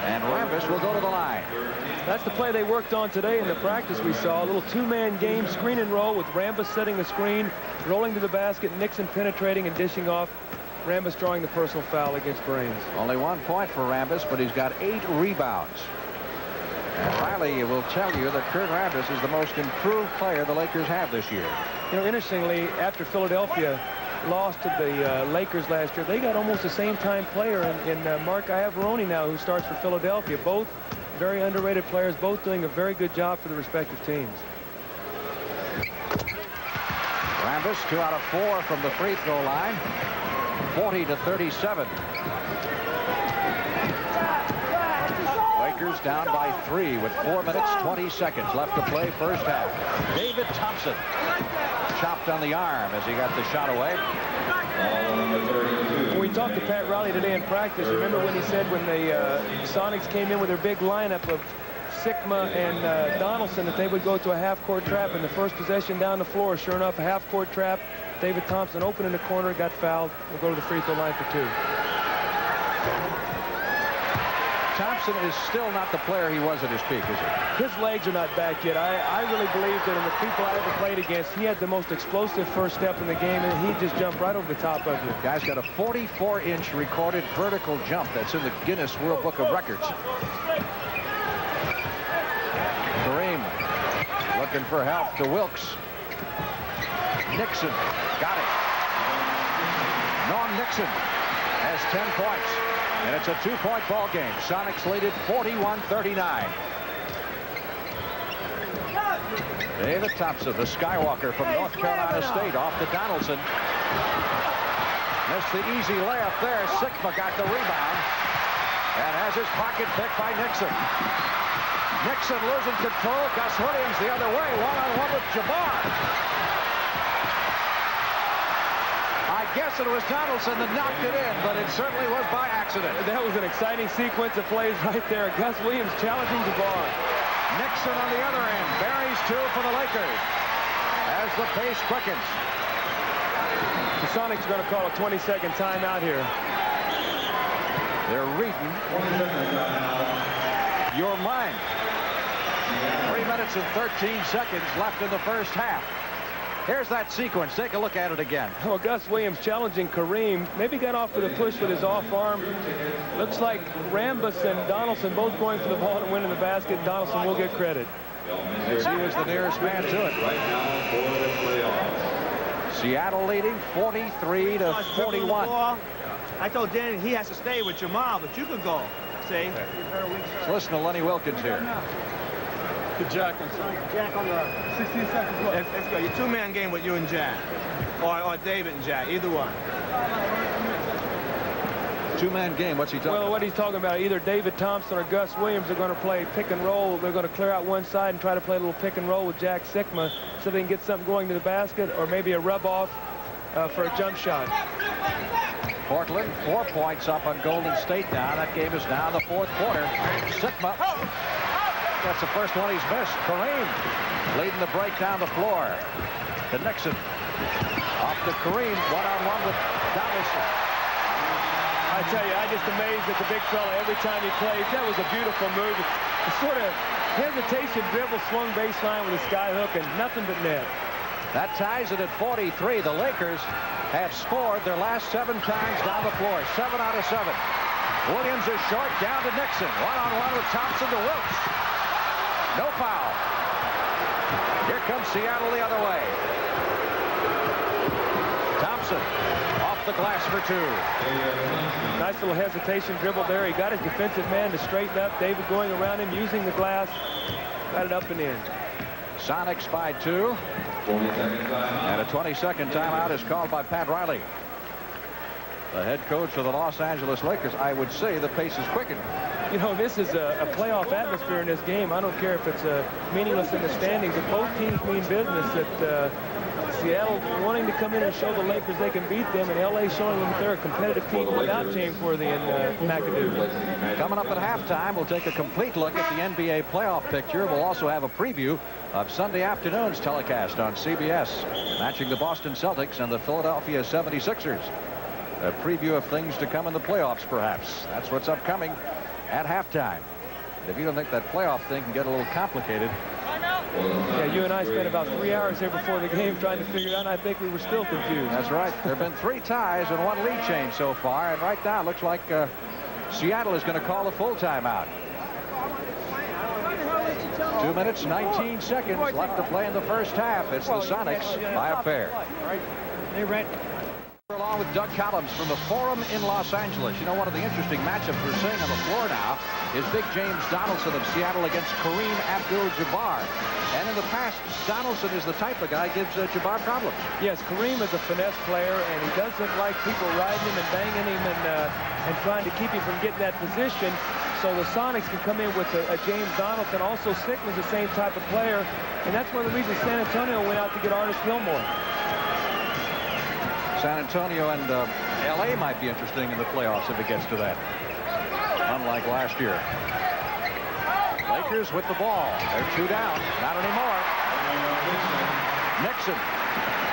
And Rambis will go to the line. That's the play they worked on today in the practice we saw. A little two-man game, screen and roll with Rambis setting the screen, rolling to the basket, Nixon penetrating and dishing off. Rambis drawing the personal foul against Brains. Only 1 point for Rambis, but he's got 8 rebounds. And Riley will tell you that Kurt Rambis is the most improved player the Lakers have this year. You know, interestingly, after Philadelphia lost to the Lakers last year, they got almost the same time player in Mark Iavaroni now, who starts for Philadelphia. Both very underrated players, both doing a very good job for the respective teams. Rambis 2 out of 4 from the free throw line. 40-37. Lakers down by 3 with 4 minutes 20 seconds left to play first half. David Thompson chopped on the arm as he got the shot away. When we talked to Pat Riley today in practice, remember when he said when the Sonics came in with their big lineup of Sigma and Donaldson that they would go to a half-court trap in the first possession down the floor. Sure enough, a half-court trap. David Thompson open in the corner, got fouled. Will go to the free throw line for 2. Thompson is still not the player he was at his peak, is he? His legs are not back yet. I really believe that in the people I ever played against, he had the most explosive first step in the game, and he just jumped right over the top of you. Guy's got a 44-inch recorded vertical jump that's in the Guinness World Book of Records. Kareem looking for help to Wilkes. Nixon got it. Norm Nixon has 10 points, and it's a 2-point ball game. Sonics lead it 41-39. David Thompson, the Skywalker from North Carolina State, off to Donaldson. Missed the easy layup there. Sigma got the rebound and has his pocket picked by Nixon. Nixon losing control. Gus Williams the other way. One-on-one with Jabbar. I guess it was Donaldson that knocked it in, but it certainly was by accident. That was an exciting sequence of plays right there. Gus Williams challenging Jabbar. Nixon on the other end. Buries 2 for the Lakers as the pace quickens. The Sonics are going to call a 20-second timeout here. They're reading your mind. 3 minutes and 13 seconds left in the first half. Here's that sequence. Take a look at it again. Well, Gus Williams challenging Kareem. Maybe got off with a push with his off arm. Looks like Rambis and Donaldson both going for the ball and winning the basket. Donaldson will get credit. As he was the nearest man to it. Right now for the playoffs. Seattle leading 43-41. I told Danny he has to stay with Jamal, but you can go. See? So listen to Lenny Wilkins here. Good Jack on the 16 seconds left. Let's go. Your 2-man game with you and Jack. Or David and Jack, either one. Two-man game. What's he talking about? Well, what he's talking about, either David Thompson or Gus Williams are going to play pick and roll. They're going to clear out one side and try to play a little pick and roll with Jack Sikma so they can get something going to the basket, or maybe a rub-off for a jump shot. Portland 4 points up on Golden State now. That game is now in the fourth quarter. Sikma. That's the first one he's missed. Kareem leading the break down the floor. To Nixon. Off to Kareem. One-on-one with Donaldson. I tell you, I just amazed at the big fella every time he plays. That was a beautiful move. A sort of hesitation dribble, swung baseline with a sky hook, and nothing but net. That ties it at 43. The Lakers have scored their last 7 times down the floor. 7 out of 7. Williams is short, down to Nixon. One-on-one with Thompson to Wilkes. No foul. Here comes Seattle the other way. Thompson off the glass for 2. Nice little hesitation dribble there. He got his defensive man to straighten up. David going around him, using the glass. Got it up and in. Sonics by 2. And a 20-second timeout is called by Pat Riley. The head coach of the Los Angeles Lakers. I would say the pace is quickened. You know, this is a playoff atmosphere in this game. I don't care if it's meaningless in the standings. If both teams mean business, that Seattle wanting to come in and show the Lakers they can beat them, and LA showing them that they're a competitive team without James Worthy and McAdoo. Coming up at halftime, we'll take a complete look at the NBA playoff picture. We'll also have a preview of Sunday afternoon's telecast on CBS, matching the Boston Celtics and the Philadelphia 76ers. A preview of things to come in the playoffs, perhaps. That's what's upcoming at halftime. If you don't think that playoff thing can get a little complicated. Yeah, you and I spent about 3 hours here before the game trying to figure it out, and I think we were still confused. That's right. There have been 3 ties and 1 lead change so far, and right now it looks like Seattle is going to call a full timeout. 2 minutes, 19 seconds left to play in the first half. It's the Sonics by a pair. They ran. Along with Doug Collins from the Forum in Los Angeles. You know, one of the interesting matchups we're seeing on the floor now is Big James Donaldson of Seattle against Kareem Abdul-Jabbar. And in the past, Donaldson is the type of guy who gives Jabbar problems. Yes, Kareem is a finesse player, and he doesn't like people riding him and banging him and trying to keep him from getting that position. So the Sonics can come in with a James Donaldson. Also, Sikma's the same type of player, and that's one of the reasons San Antonio went out to get Artis Gilmore. San Antonio and L.A. might be interesting in the playoffs if it gets to that. Unlike last year. Lakers with the ball. They're 2 down. Not anymore. Nixon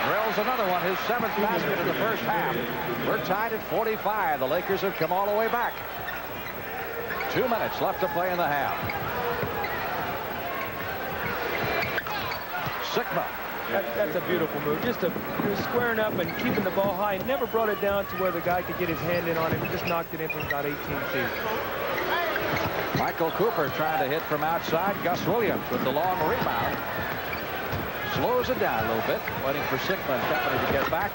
drills another one. His 7th basket in the first half. We're tied at 45. The Lakers have come all the way back. 2 minutes left to play in the half. Sikma. That's a beautiful move. Just squaring up and keeping the ball high. Never brought it down to where the guy could get his hand in on him. Just knocked it in from about 18 feet. Michael Cooper trying to hit from outside. Gus Williams with the long rebound. Slows it down a little bit. Waiting for Sikma and company to get back.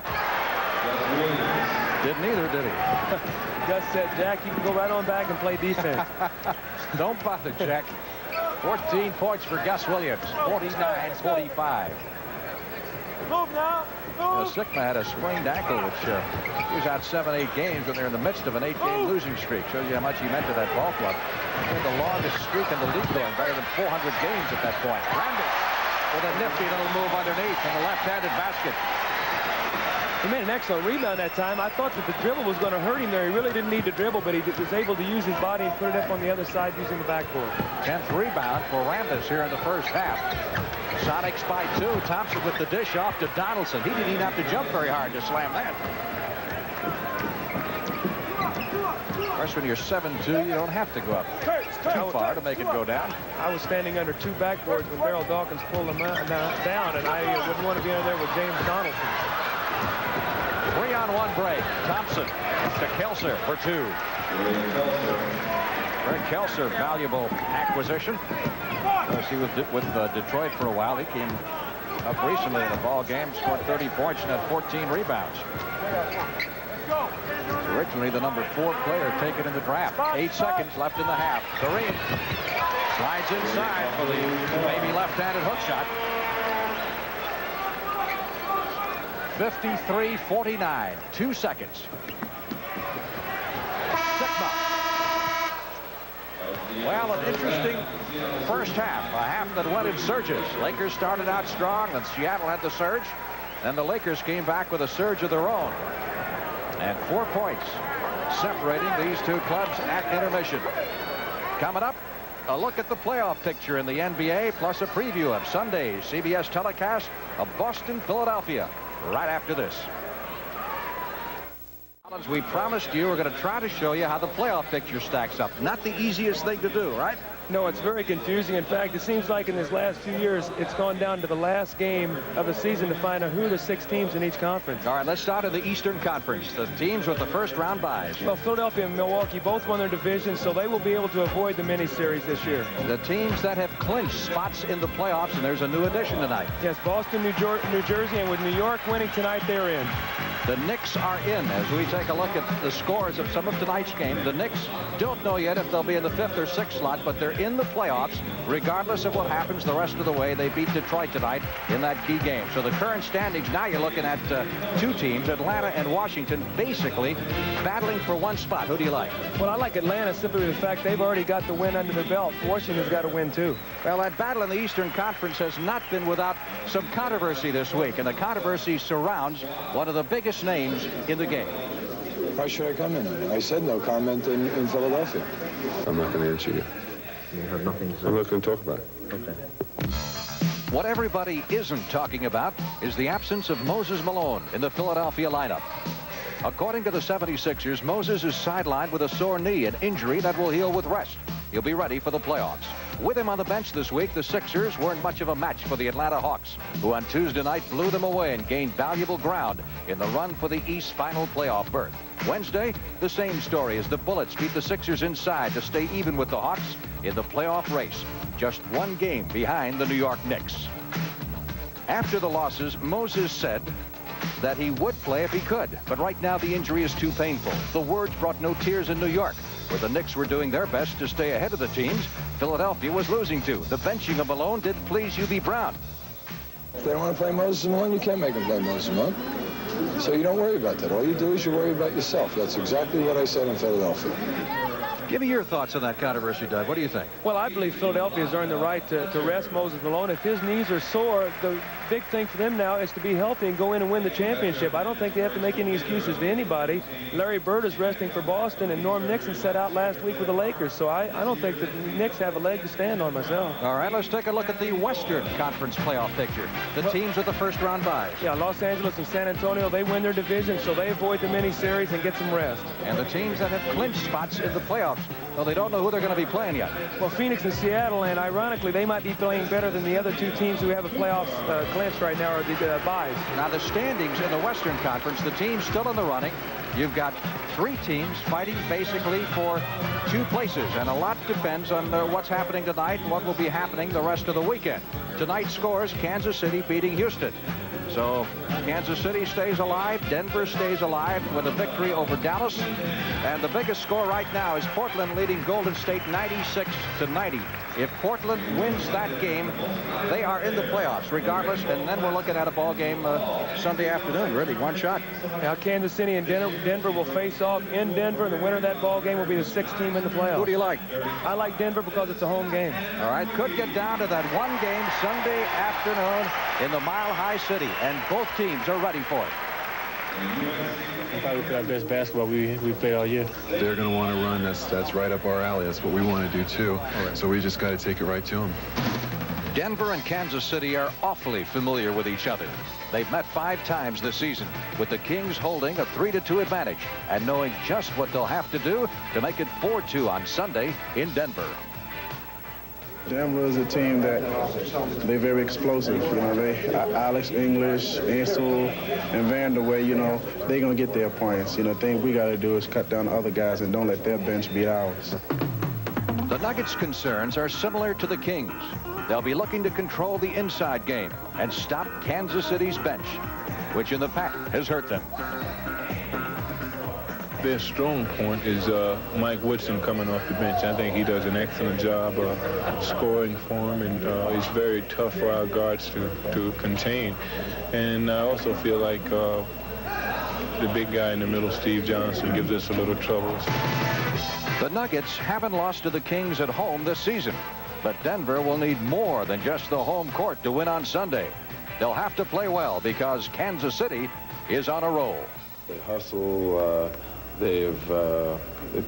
Didn't either, did he? Gus said, Jack, you can go right on back and play defense. Don't bother, Jack. 14 points for Gus Williams. 49-45. Move now. Move. Sikma had a sprained ankle, which he was out 7-8 games when they're in the midst of an 8-game losing streak. Shows you how much he meant to that ball club. He had the longest streak in the league going, better than 400 games at that point. Randall with a nifty little move underneath from the left-handed basket. He made an excellent rebound that time. I thought that the dribble was going to hurt him there. He really didn't need to dribble, but he was able to use his body and put it up on the other side using the backboard. 10th rebound for Rambis here in the first half. Sonics by 2. Thompson with the dish off to Donaldson. He didn't even have to jump very hard to slam that. Of course, when you're 7-2, you don't have to go up too far to make it go down. I was standing under 2 backboards when Beryl Dawkins pulled him down, and I wouldn't want to be in there with James Donaldson. 3-on-1 break. Thompson to Kelser for 2. Greg Kelser, valuable acquisition. He was with Detroit for a while. He came up recently in a ball game, scored 30 points and had 14 rebounds. He's originally the number 4 player taken in the draft. 8 seconds left in the half. Kareem slides inside for the maybe left-handed hook shot. 53-49. 2 seconds. Sigma. Well, an interesting first half, a half that went in surges. Lakers started out strong, and Seattle had the surge. Then the Lakers came back with a surge of their own. And 4 points separating these two clubs at intermission. Coming up, a look at the playoff picture in the NBA, plus a preview of Sunday's CBS telecast of Boston-Philadelphia right after this. We promised you we're going to try to show you how the playoff picture stacks up. Not the easiest thing to do, right? No, it's very confusing. In fact, it seems like in this last few years, it's gone down to the last game of the season to find out who are the 6 teams in each conference. All right, let's start in the Eastern Conference. The teams with the first round byes. Well, Philadelphia and Milwaukee both won their division, so they will be able to avoid the mini-series this year. The teams that have clinched spots in the playoffs, and there's a new addition tonight. Yes, Boston, New Jersey, and with New York winning tonight, they're in. The Knicks are in. As we take a look at the scores of some of tonight's game, the Knicks don't know yet if they'll be in the 5th or 6th slot, but they're in the playoffs regardless of what happens the rest of the way. They beat Detroit tonight in that key game. So the current standings, now you're looking at 2 teams, Atlanta and Washington, basically battling for 1 spot. Who do you like? Well, I like Atlanta simply with the fact they've already got the win under their belt. Washington's got to win too. Well, that battle in the Eastern Conference has not been without some controversy this week, and the controversy surrounds one of the biggest names in the game. Why should I comment? I said no comment in Philadelphia. I'm not going to answer you. You have nothing to say? I'm not going to talk about it. Okay. What everybody isn't talking about is the absence of Moses Malone in the Philadelphia lineup. According to the 76ers, Moses is sidelined with a sore knee, an injury that will heal with rest. He'll be ready for the playoffs. With him on the bench this week, the Sixers weren't much of a match for the Atlanta Hawks, who on Tuesday night blew them away and gained valuable ground in the run for the East final playoff berth. Wednesday, the same story as the Bullets beat the Sixers inside to stay even with the Hawks in the playoff race, just 1 game behind the New York Knicks. After the losses, Moses said that he would play if he could, but right now the injury is too painful. The words brought no tears in New York, where the Knicks were doing their best to stay ahead of the teams Philadelphia was losing to. The benching of Malone did please UB Brown. If they want to play Moses Malone, you can't make them play Moses Malone. So you don't worry about that. All you do is you worry about yourself. That's exactly what I said in Philadelphia. Give me your thoughts on that controversy, Doug. What do you think? Well, I believe Philadelphia has earned the right to rest Moses Malone. If his knees are sore, the big thing for them now is to be healthy and go in and win the championship. I don't think they have to make any excuses to anybody. Larry Bird is resting for Boston, and Norm Nixon set out last week with the Lakers. So I don't think that the Knicks have a leg to stand on myself. All right, let's take a look at the Western Conference playoff picture. The teams with the first round byes. Yeah, Los Angeles and San Antonio, they win their division, so they avoid the mini-series and get some rest. And the teams that have clinched spots in the playoffs, well, they don't know who they're going to be playing yet. Well, Phoenix and Seattle, and ironically, they might be playing better than the other 2 teams who have a playoffs clinched right now, are the byes. Now, the standings in the Western Conference, the teams still in the running. You've got 3 teams fighting basically for 2 places, and a lot depends on what's happening tonight and what will be happening the rest of the weekend. Tonight's scores, Kansas City beating Houston. So Kansas City stays alive. Denver stays alive with a victory over Dallas. And the biggest score right now is Portland leading Golden State 96-90. If Portland wins that game, they are in the playoffs regardless. And then we're looking at a ball game Sunday afternoon, really, 1 shot. Now Kansas City and Denver will face off in Denver, and the winner of that ball game will be the 6th team in the playoffs. Who do you like? I like Denver because it's a home game. All right, could get down to that 1 game Sunday afternoon in the Mile High City, and both teams are ready for it. I thought we played our best basketball we played all year. They're going to want to run. That's right up our alley. That's what we want to do, too. Right. So we just got to take it right to them. Denver and Kansas City are awfully familiar with each other. They've met 5 times this season, with the Kings holding a 3-2 advantage and knowing just what they'll have to do to make it 4-2 on Sunday in Denver. Denver is a team that they're very explosive. You know, Alex English, Ansel, and Vanderway, you know, they're going to get their points. You know, the thing we got to do is cut down the other guys and don't let their bench beat ours. The Nuggets' concerns are similar to the Kings. They'll be looking to control the inside game and stop Kansas City's bench, which in the past has hurt them. Their strong point is Mike Woodson coming off the bench. I think he does an excellent job of scoring for him, and he's very tough for our guards to contain. And I also feel like the big guy in the middle, Steve Johnson, gives us a little trouble. The Nuggets haven't lost to the Kings at home this season, but Denver will need more than just the home court to win on Sunday. They'll have to play well because Kansas City is on a roll. They hustle. They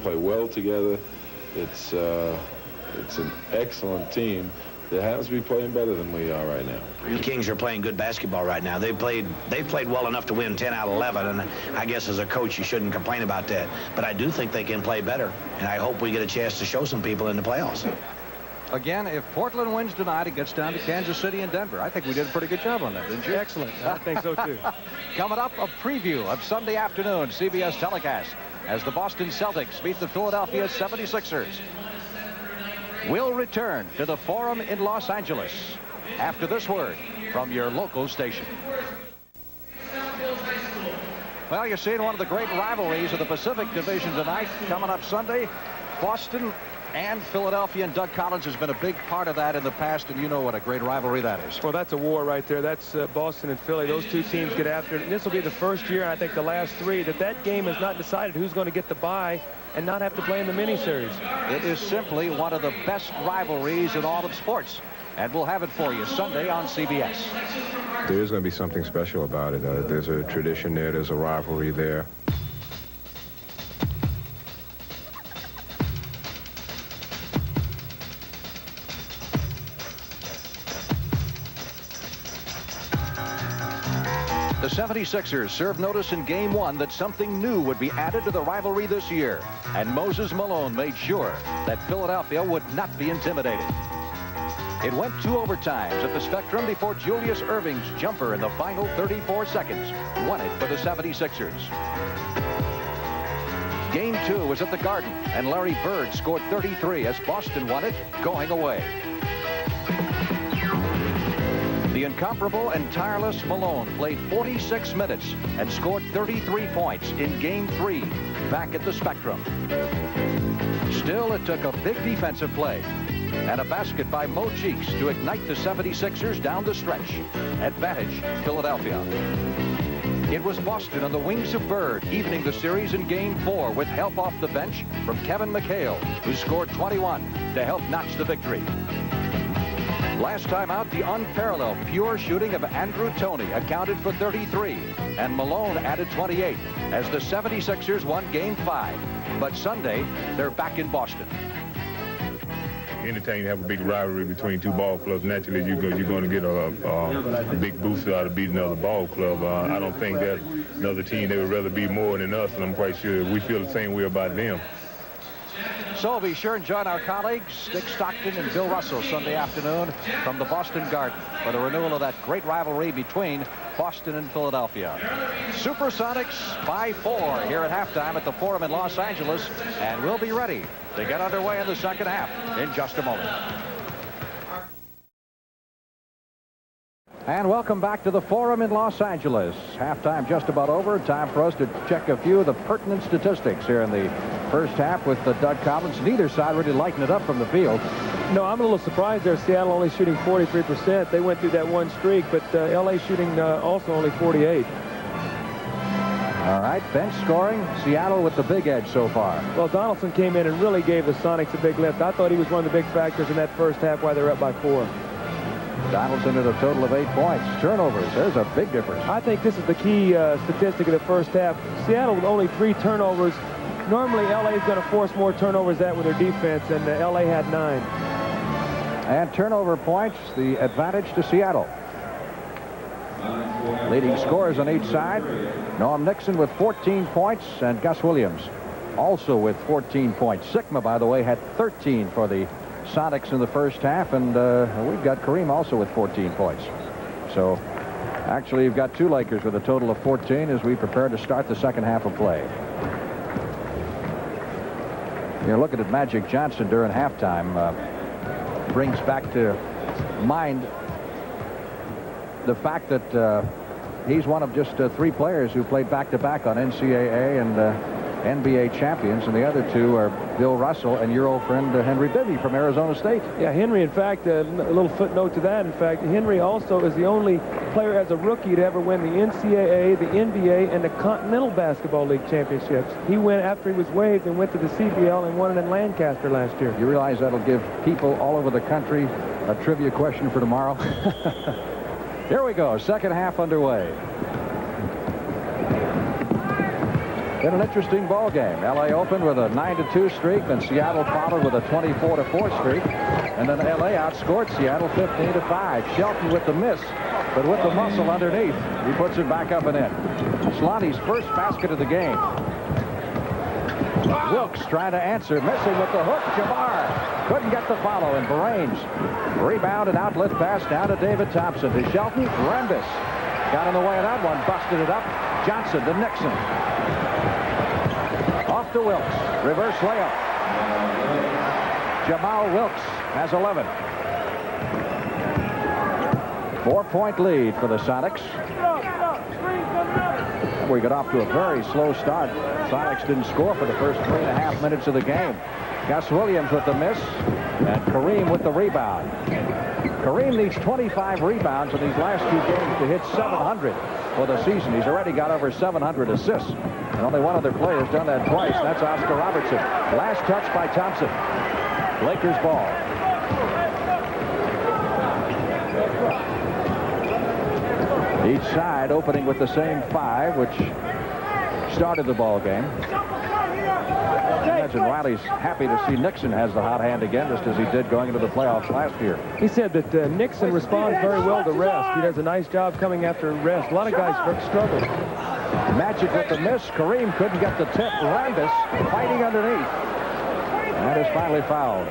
play well together. It's an excellent team that has to be playing better than we are right now. The Kings are playing good basketball right now. They've played well enough to win 10 out of 11, and I guess as a coach you shouldn't complain about that. But I do think they can play better, and I hope we get a chance to show some people in the playoffs. Again, if Portland wins tonight, it gets down to Kansas City and Denver. I think we did a pretty good job on that, didn't you? Excellent. I think so, too. Coming up, a preview of Sunday afternoon CBS telecast as the Boston Celtics meet the Philadelphia 76ers. We'll return to the Forum in Los Angeles after this word from your local station. Well, you're seeing one of the great rivalries of the Pacific Division tonight. Coming up Sunday, Boston and Philadelphia, and Doug Collins has been a big part of that in the past, and you know what a great rivalry that is. Well, that's a war right there. That's Boston and Philly. Those two teams get after it. And this will be the first year, and I think the last three, that game has not decided who's going to get the bye and not have to play in the miniseries. It is simply one of the best rivalries in all of sports, and we'll have it for you Sunday on CBS. There is going to be something special about it. There's a tradition there. There's a rivalry there. The 76ers served notice in Game 1 that something new would be added to the rivalry this year, and Moses Malone made sure that Philadelphia would not be intimidated. It went 2 overtimes at the Spectrum before Julius Erving's jumper in the final 34 seconds won it for the 76ers. Game 2 was at the Garden, and Larry Bird scored 33 as Boston won it going away. The incomparable and tireless Malone played 46 minutes and scored 33 points in Game 3 back at the Spectrum. Still, it took a big defensive play and a basket by Mo Cheeks to ignite the 76ers down the stretch. Advantage, Philadelphia. It was Boston on the wings of Bird evening the series in Game 4 with help off the bench from Kevin McHale, who scored 21 to help notch the victory. Last time out, the unparalleled pure shooting of Andrew Toney accounted for 33, and Malone added 28 as the 76ers won Game 5. But Sunday, they're back in Boston. Anytime you have a big rivalry between two ball clubs, naturally you're going to get a big boost out of beating another ball club. I don't think that another team, they would rather be more than us, and I'm quite sure we feel the same way about them. So be sure and join our colleagues, Dick Stockton and Bill Russell, Sunday afternoon from the Boston Garden for the renewal of that great rivalry between Boston and Philadelphia. Supersonics by 4 here at halftime at the Forum in Los Angeles, and we'll be ready to get underway in the second half in just a moment. And welcome back to the Forum in Los Angeles. Halftime just about over. Time for us to check a few of the pertinent statistics here in the first half with Doug Collins. Neither side really lighting it up from the field. No, I'm a little surprised there. Seattle only shooting 43%. They went through that one streak, but L.A. shooting also only 48. All right, bench scoring. Seattle with the big edge so far. Well, Donaldson came in and really gave the Sonics a big lift. I thought he was one of the big factors in that first half while they were up by 4. Donaldson at a total of 8 points. Turnovers, there's a big difference. I think this is the key statistic of the first half. Seattle with only 3 turnovers. Normally, L.A. is going to force more turnovers that with their defense, and L.A. had 9. And turnover points, the advantage to Seattle. Leading scorers on each side. Norm Nixon with 14 points, and Gus Williams also with 14 points. Sigma, by the way, had 13 for the Sonics in the first half, and we've got Kareem also with 14 points. So actually you've got 2 Lakers with a total of 14 as we prepare to start the second half of play. You're looking at Magic Johnson during halftime. Brings back to mind the fact that he's one of just 3 players who played back-to-back on NCAA and NBA champions, and the other two are Bill Russell and your old friend Henry Bibby from Arizona State. Yeah, Henry, in fact, a little footnote to that. In fact, Henry also is the only player as a rookie to ever win the NCAA, the NBA, and the Continental Basketball League championships. He went after he was waived and went to the CBL and won it in Lancaster last year. You realize that'll give people all over the country a trivia question for tomorrow? Here we go, second half underway. Been an interesting ball game. LA opened with a 9-2 streak, then Seattle followed with a 24-4 streak, and then LA outscored Seattle 15-5. Shelton with the miss, but with the muscle underneath, he puts it back up and in. Slotty's first basket of the game. Wilkes trying to answer, missing with the hook. Jabbar couldn't get the follow, and Barrains rebound and outlet pass down to David Thompson. To Shelton, Rembus got in the way of that one, busted it up. Johnson to Nixon. Off to Wilkes. Reverse layup. Jamal Wilkes has 11. 4-point lead for the Sonics. We got off to a very slow start. Sonics didn't score for the first 3.5 minutes of the game. Gus Williams with the miss, and Kareem with the rebound. Kareem needs 25 rebounds in these last two games to hit 700 for the season. He's already got over 700 assists. And only one other player has done that twice, and that's Oscar Robertson. Last touch by Thompson. Lakers ball. Each side opening with the same 5, which started the ball game. I imagine Riley's happy to see Nixon has the hot hand again, just as he did going into the playoffs last year. He said that Nixon responds very well to rest. He does a nice job coming after rest. A lot of guys struggle. Magic with the miss. Kareem couldn't get the tip. Rambis fighting underneath. And is finally fouled.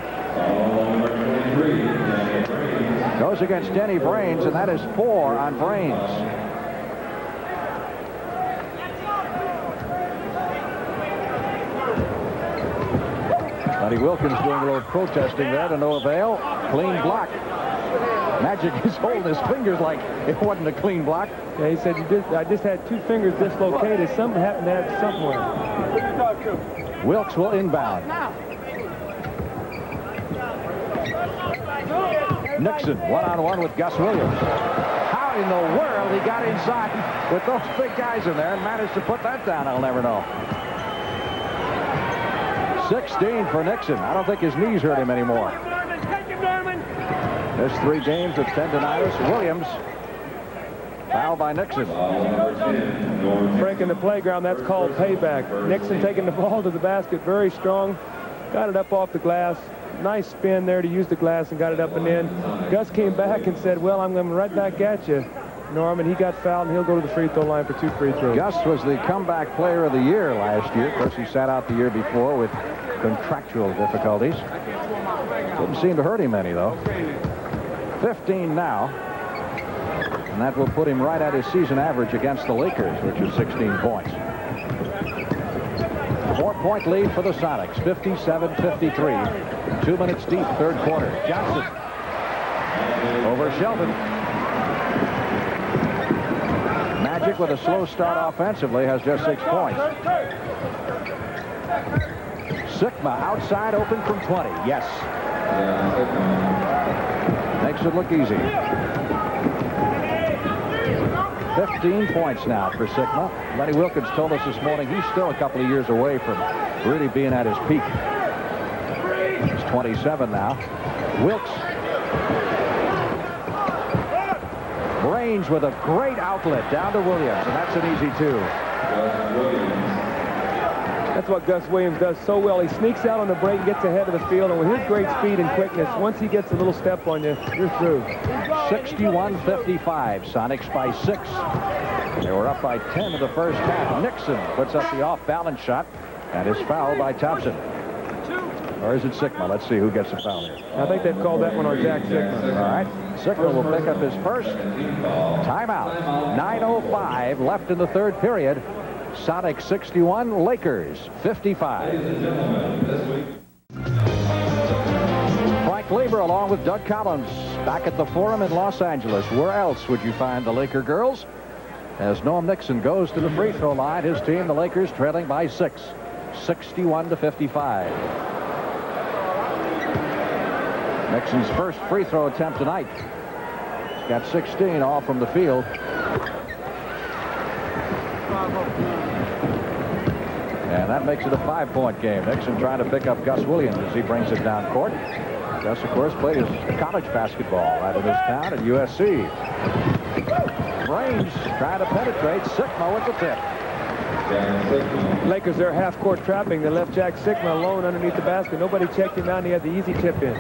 Goes against Denny Brains, and that is 4 on Brains. Buddy Wilkins doing a little protesting there to no avail. Clean block. Magic is holding his fingers like it wasn't a clean block. Yeah, he said, I just had 2 fingers dislocated. Something happened there somewhere. Wilkes will inbound. Nixon one-on-one with Gus Williams. How in the world he got inside with those big guys in there and managed to put that down, I'll never know. 16 for Nixon. I don't think his knees hurt him anymore. There's 3 games with tendonitis. Williams fouled by Nixon. Frank, in the playground, that's called payback. Nixon taking the ball to the basket very strong. Got it up off the glass. Nice spin there to use the glass and got it up and in. Gus came back and said, well, I'm coming right back at you, Norman. He got fouled, and he'll go to the free throw line for 2 free throws. Gus was the comeback player of the year last year. Of course, he sat out the year before with contractual difficulties. Didn't seem to hurt him any, though. 15 now. And that will put him right at his season average against the Lakers, which is 16 points. 4-point lead for the Sonics, 57-53. 2 minutes deep, third quarter. Johnson over Shelton. Magic with a slow start offensively has just 6 points. Sikma outside open from 20. Yes. Makes it look easy. 15 points now for Sikma. Lenny Wilkins told us this morning he's still a couple of years away from really being at his peak. He's 27 now. Wilkes. Brains with a great outlet down to Williams, and that's an easy 2. That's what Gus Williams does so well. He sneaks out on the break, gets ahead of the field, and with his great speed and quickness, once he gets a little step on you, you're through. 61-55. Sonics by 6. They were up by 10 in the first half. Nixon puts up the off-balance shot and is fouled by Thompson. Or is it Sikma? Let's see who gets the foul here. I think they've called that one on Jack Sikma. All right. Sikma will pick up his first. Timeout. 9:05 left in the third period. Sonics 61, Lakers 55. Frank Lieber along with Doug Collins back at the Forum in Los Angeles. Where else would you find the Laker girls? As Noam Nixon goes to the free throw line, his team, the Lakers, trailing by 6. 61-55. Nixon's first free throw attempt tonight. He's got 16, all from the field. And that makes it a 5-point game. Nixon trying to pick up Gus Williams as he brings it down court. Gus, of course, played his college basketball right in this town at USC. Brains trying to penetrate. Sikma with the tip. Lakers, their half-court trapping. They left Jack Sikma alone underneath the basket. Nobody checked him out, and he had the easy tip in.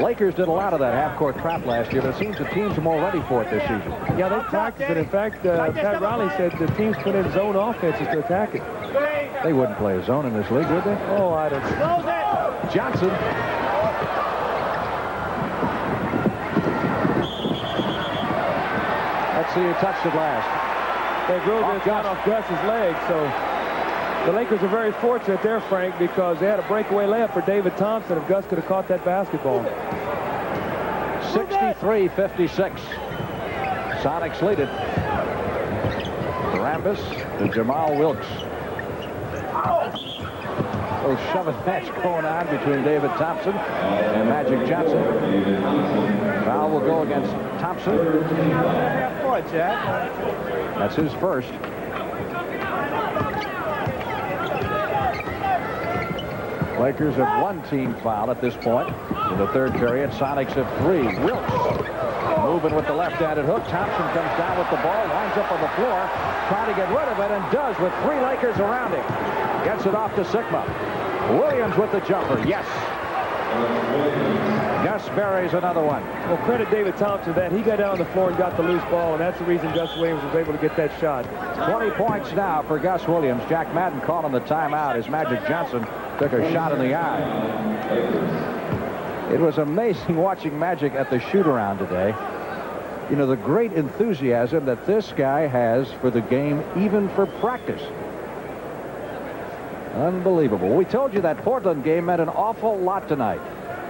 Lakers did a lot of that half-court trap last year, but it seems the teams are more ready for it this season. Yeah, they practiced it. In fact, Pat Riley said the teams put in zone offenses to attack it. They wouldn't play a zone in this league, would they? Oh, I don't know. Johnson. Let's see who touched it last. They drove this out off Gus's leg, so the Lakers are very fortunate there, Frank, because they had a breakaway layup for David Thompson if Gus could have caught that basketball. 63-56. Sonics lead it. Rambis to Jamal Wilkes. A little shoving match going on between David Thompson and Magic Johnson. Foul will go against Thompson. That's his first. Lakers have one team foul at this point in the third period. Sonics have 3. Wilkes moving with the left-handed hook. Thompson comes down with the ball, winds up on the floor, trying to get rid of it, and does with 3 Lakers around him. Gets it off to Sikma. Williams with the jumper. Yes. Gus buries another one. Well, credit David Thompson that he got down on the floor and got the loose ball, and that's the reason Gus Williams was able to get that shot. 20 points now for Gus Williams. Jack Madden calling the timeout as Magic Johnson took a shot in the eye. It was amazing watching Magic at the shoot-around today. You know, the great enthusiasm that this guy has for the game, even for practice. Unbelievable. We told you that Portland game meant an awful lot tonight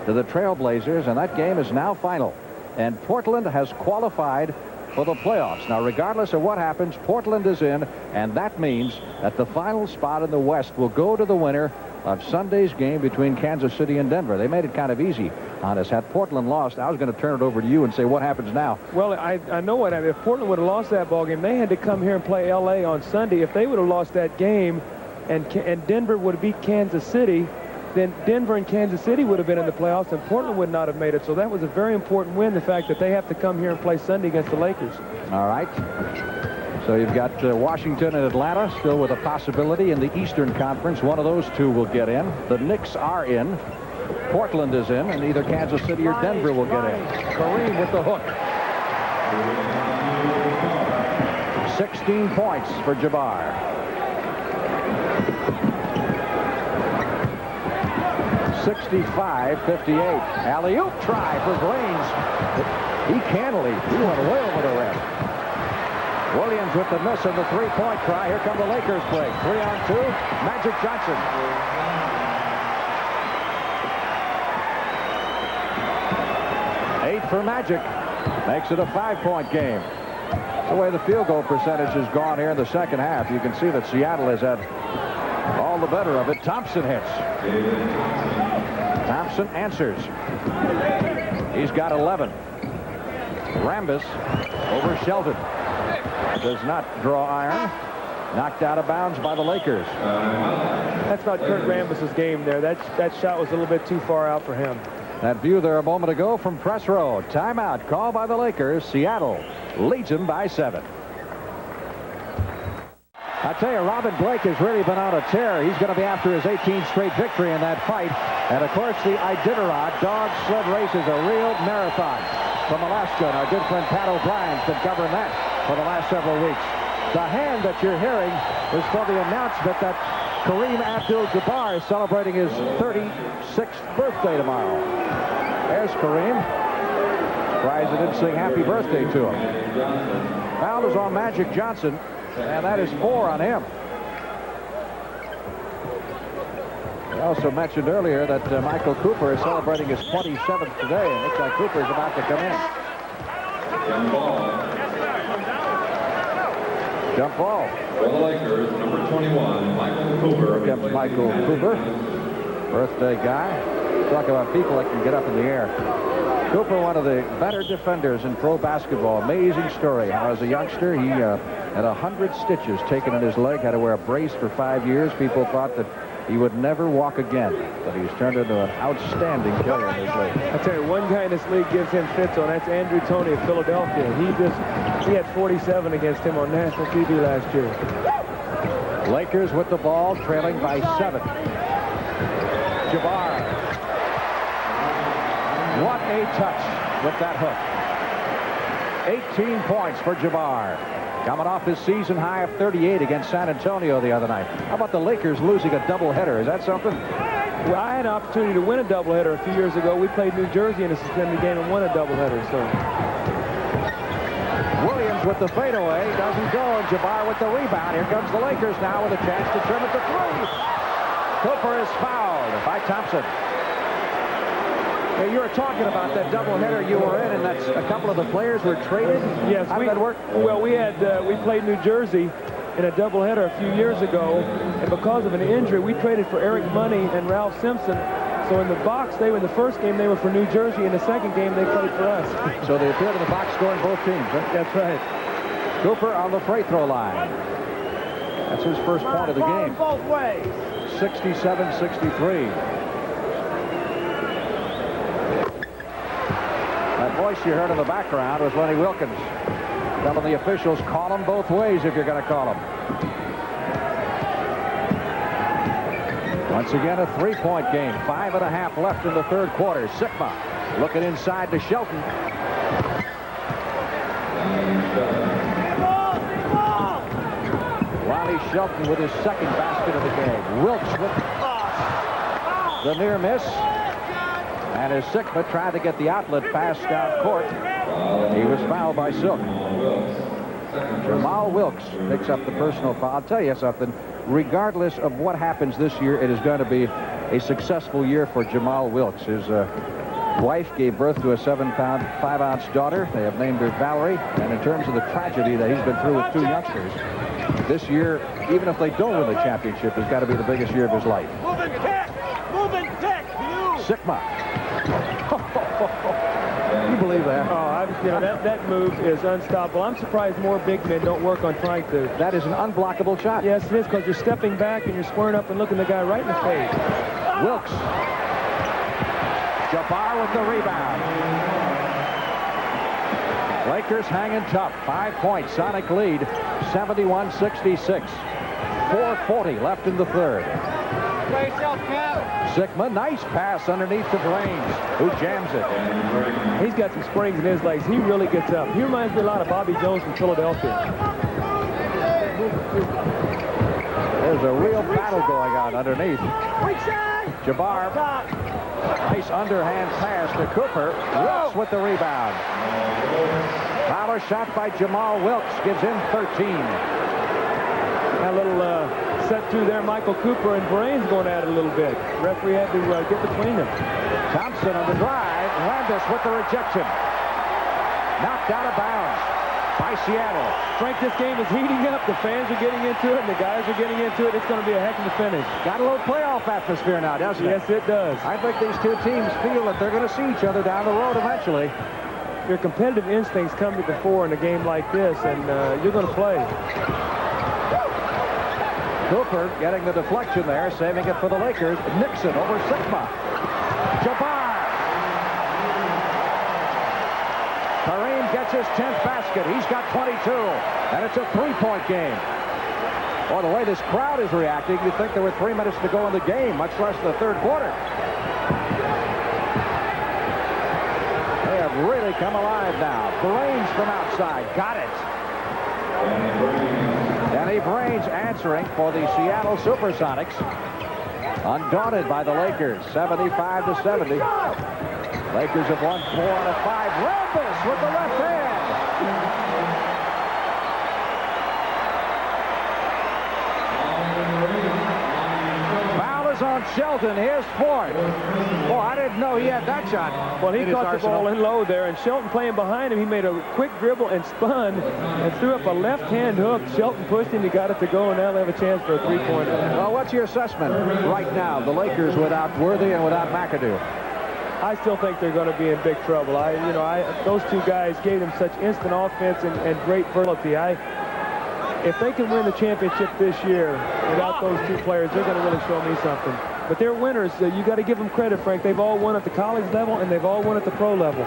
to the Trailblazers, and that game is now final. And Portland has qualified for the playoffs. Now, regardless of what happens, Portland is in, and that means that the final spot in the West will go to the winner of Sunday's game between Kansas City and Denver. They made it kind of easy on us. Had Portland lost, I was going to turn it over to you and say, what happens now? Well, I know what I mean. If Portland would have lost that ball game, they had to come here and play L.A. on Sunday. If they would have lost that game and Denver would have beat Kansas City, then Denver and Kansas City would have been in the playoffs, and Portland would not have made it. So that was a very important win, the fact that they have to come here and play Sunday against the Lakers. All right. So you've got Washington and Atlanta still with a possibility in the Eastern Conference. One of those two will get in. The Knicks are in. Portland is in, and either Kansas City or Denver will get in. Kareem with the hook. 16 points for Jabbar. 65-58. Alley-oop try for Brains. He cantilevered. He went way over the rim. Williams with the miss and the three-point try. Here come the Lakers play. 3-on-2. Magic Johnson. Eight for Magic. Makes it a 5-point game. The way the field goal percentage has gone here in the second half, you can see that Seattle has had all the better of it. Thompson hits. Thompson answers. He's got 11. Rambis over Shelton. Does not draw iron. Knocked out of bounds by the Lakers. That's not Kurt Rambis' game there. That shot was a little bit too far out for him. That view there a moment ago from press row. Timeout called by the Lakers. Seattle leads them by 7. I tell you, Robin Blake has really been on a tear. He's going to be after his 18th straight victory in that fight. And, of course, the Iditarod dog sled race is a real marathon from Alaska. And our good friend Pat O'Brien's been covering that for the last several weeks. The hand that you're hearing is for the announcement that Kareem Abdul-Jabbar is celebrating his 36th birthday tomorrow. There's Kareem. Surprised they didn't sing happy birthday to him. Foul is on Magic Johnson. And that is 4 on him. I also mentioned earlier that Michael Cooper is celebrating his 27th today, and looks like Cooper is about to come in. Jump ball. For the Lakers, number 21, Michael Cooper. Here comes Michael Cooper, birthday guy. Talk about people that can get up in the air. Cooper, one of the better defenders in pro basketball. Amazing story. How as a youngster, he had 100 stitches taken in his leg, had to wear a brace for 5 years. People thought that he would never walk again, but he's turned into an outstanding player in this league. I tell you, one guy in this league gives him fits on. That's Andrew Toney of Philadelphia. He had 47 against him on national TV last year. Lakers with the ball, trailing by 7. Jabbar. What a touch with that hook. 18 points for Jabbar. Coming off his season high of 38 against San Antonio the other night. How about the Lakers losing a doubleheader? Is that something? Well, I had an opportunity to win a doubleheader a few years ago. We played New Jersey in a suspended game and won a doubleheader. So Williams with the fadeaway. Doesn't go. And Jabbar with the rebound. Here comes the Lakers now with a chance to trim it to 3. Cooper is fouled by Thompson. You were talking about that doubleheader you were in, and that's a couple of the players were traded. Yes, how did that work? Well, we played New Jersey in a doubleheader a few years ago, and because of an injury, we traded for Eric Money and Ralph Simpson. So in the box, in the first game they were for New Jersey. In the second game, they played for us. So they appeared in the box score in both teams. Huh? That's right. Cooper on the free throw line. That's his first point of the game. Both ways. 67-63. That voice you heard in the background was Lenny Wilkins telling the officials, call them both ways if you're going to call them. Once again, a 3-point game. 5.5 left in the third quarter. Sigma looking inside to Shelton. Riley Shelton with his second basket of the game. Wilkes with the near miss. And as Sigma tried to get the outlet pass down court, he was fouled by Silk. Jamal Wilkes picks up the personal foul. I'll tell you something. Regardless of what happens this year, it is going to be a successful year for Jamal Wilkes. His wife gave birth to a 7-pound, 5-ounce daughter. They have named her Valerie. And in terms of the tragedy that he's been through with 2 youngsters, this year, even if they don't win the championship, has got to be the biggest year of his life. Moving pick! Moving pick! Sigma. You believe that? Oh, that move is unstoppable. I'm surprised more big men don't work on trying to. That is an unblockable shot. Yes, it is, because you're stepping back and you're squaring up and looking the guy right in the face. Wilkes. Jabbar with the rebound. Lakers hanging tough. 5 points. Sonic lead. 71-66. 4:40 left in the third. Sigma, nice pass underneath to Brains, who jams it. He's got some springs in his legs. He really gets up. He reminds me a lot of Bobby Jones from Philadelphia. There's a real battle going on underneath. Jabbar, nice underhand pass to Cooper. Wilkes with the rebound. Fowler shot by Jamal Wilkes gives him 13. That little set through there, Michael Cooper and Brains going at it a little bit. Referee had to get between them. Thompson on the drive. Landis with the rejection. Knocked out of bounds by Seattle. Frank, this game is heating up. The fans are getting into it, and the guys are getting into it. It's going to be a heck of a finish. Got a little playoff atmosphere now, doesn't it? Yes, it does. I think these two teams feel that they're going to see each other down the road eventually. Your competitive instincts come to the fore in a game like this, and you're going to play. Cooper getting the deflection there, saving it for the Lakers. Nixon over Sigma. Jabbar. Kareem gets his 10th basket. He's got 22. And it's a 3-point game. Well, the way this crowd is reacting, you'd think there were 3 minutes to go in the game, much less the third quarter. They have really come alive now. Brains from outside. Got it. Danny Brains answering for the Seattle Supersonics. Undaunted by the Lakers, 75-70. Lakers have won 4 out of 5. Rambus with the left hand. Foul is on Shelton, here's Ford. Boy, I didn't know he had that shot. Well, he caught the ball in low there, and Shelton playing behind him. He made a quick dribble and spun and threw up a left-hand hook. Shelton pushed him. He got it to go, and now they have a chance for a three-pointer. Well, what's your assessment right now? The Lakers without Worthy and without McAdoo. I still think they're going to be in big trouble. Those two guys gave them such instant offense and great versatility. If they can win the championship this year without those two players, they're going to really show me something. But they're winners. You got to give them credit, Frank. They've all won at the college level, and they've all won at the pro level.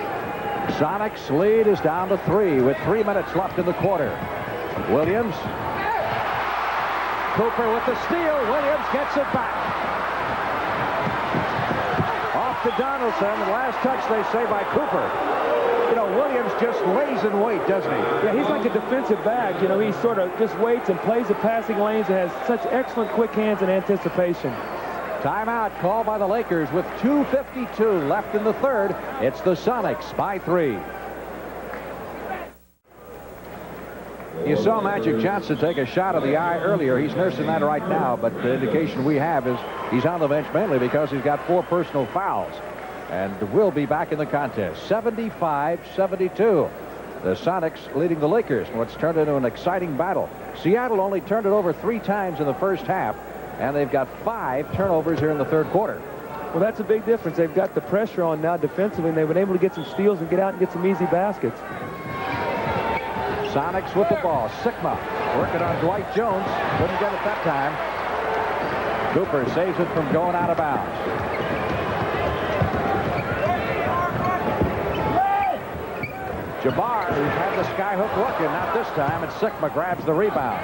Sonics lead is down to 3 with 3 minutes left in the quarter. Williams. Cooper with the steal. Williams gets it back. Off to Donaldson. The last touch, they say, by Cooper. You know, Williams just lays in wait, doesn't he? Yeah, he's like a defensive back. You know, he sort of just waits and plays the passing lanes and has such excellent quick hands and anticipation. Timeout called by the Lakers with 2:52 left in the third. It's the Sonics by 3. You saw Magic Johnson take a shot of the eye earlier. He's nursing that right now, but the indication we have is he's on the bench mainly because he's got 4 personal fouls. And will be back in the contest. 75-72. The Sonics leading the Lakers. What's turned into an exciting battle. Seattle only turned it over 3 times in the first half, and they've got 5 turnovers here in the third quarter. Well, that's a big difference. They've got the pressure on now defensively, and they've been able to get some steals and get out and get some easy baskets. Sonics with the ball. Sigma working on Dwight Jones. Couldn't get it that time. Cooper saves it from going out of bounds. Jabbar, who's had the skyhook looking, not this time, and Sigma grabs the rebound.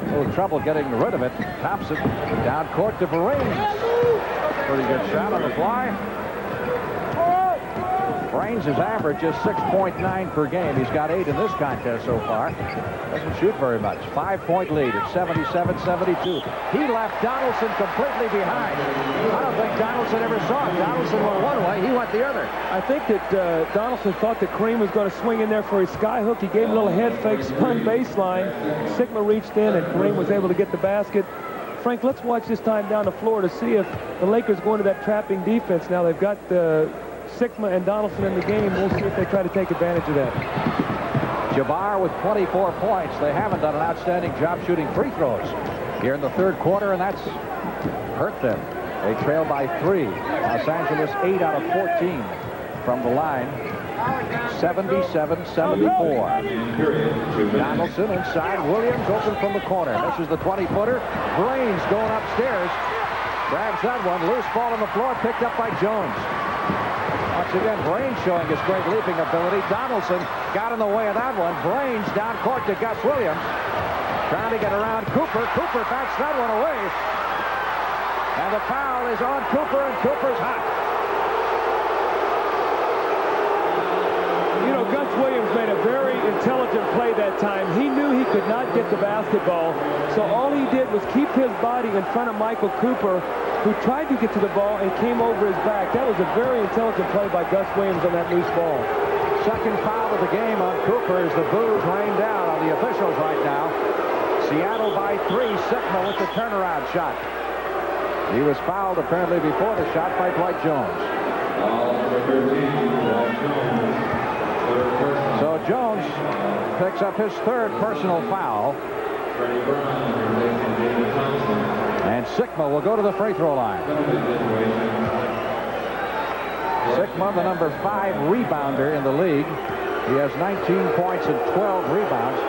A little trouble getting rid of it. Thompson down court to Brains. Pretty good shot on the fly. Brains' average is 6.9 per game. He's got 8 in this contest so far. Doesn't shoot very much. 5-point lead at 77-72. He left Donaldson completely behind. I don't think Donaldson ever saw it. Donaldson went one way, he went the other. I think that Donaldson thought that Kareem was going to swing in there for his skyhook. He gave him a little head fake, spun baseline. Sigma reached in, and Kareem was able to get the basket. Frank, let's watch this time down the floor to see if the Lakers go into that trapping defense. Now they've got Sigma and Donaldson in the game. We'll see if they try to take advantage of that. Jabbar with 24 points. They haven't done an outstanding job shooting free throws here in the third quarter, and that's hurt them. They trail by 3. Los Angeles 8 out of 14 from the line. 77-74. Donaldson inside. Williams open from the corner. Misses the 20-footer. Brains going upstairs. Grabs that one. Loose ball on the floor. Picked up by Jones. Once again, Brains showing his great leaping ability. Donaldson got in the way of that one. Brains down court to Gus Williams. Trying to get around Cooper. Cooper backs that one away. And the foul is on Cooper, and Cooper's hot. You know, Gus Williams made a very intelligent play that time. He knew he could not get the basketball, so all he did was keep his body in front of Michael Cooper, who tried to get to the ball and came over his back. That was a very intelligent play by Gus Williams on that loose ball. Second foul of the game on Cooper as the boos rain down on the officials right now. Seattle by 3. Sigma with the turnaround shot. He was fouled apparently before the shot by Dwight Jones. So Jones picks up his 3rd personal foul. And Sigma will go to the free throw line. Sigma, the number 5 rebounder in the league. He has 19 points and 12 rebounds.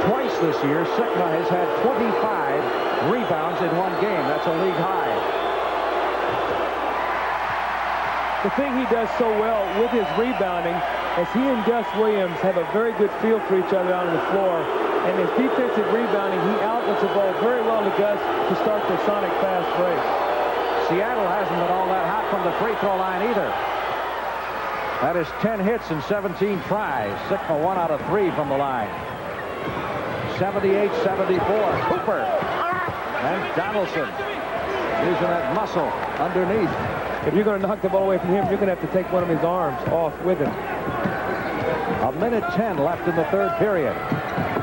Twice this year, Sigma has had 25 rebounds in one game. That's a league high. The thing he does so well with his rebounding is he and Gus Williams have a very good feel for each other on the floor. And his defensive rebounding, he outlets the ball very well to Gus to start the Sonic fast break. Seattle hasn't been all that hot from the free throw line either. That is 10 hits and 17 tries. Sigma 1 out of 3 from the line. 78-74. Cooper and Donaldson using that muscle underneath. If you're going to knock the ball away from him, you're going to have to take one of his arms off with him. 1:10 left in the third period.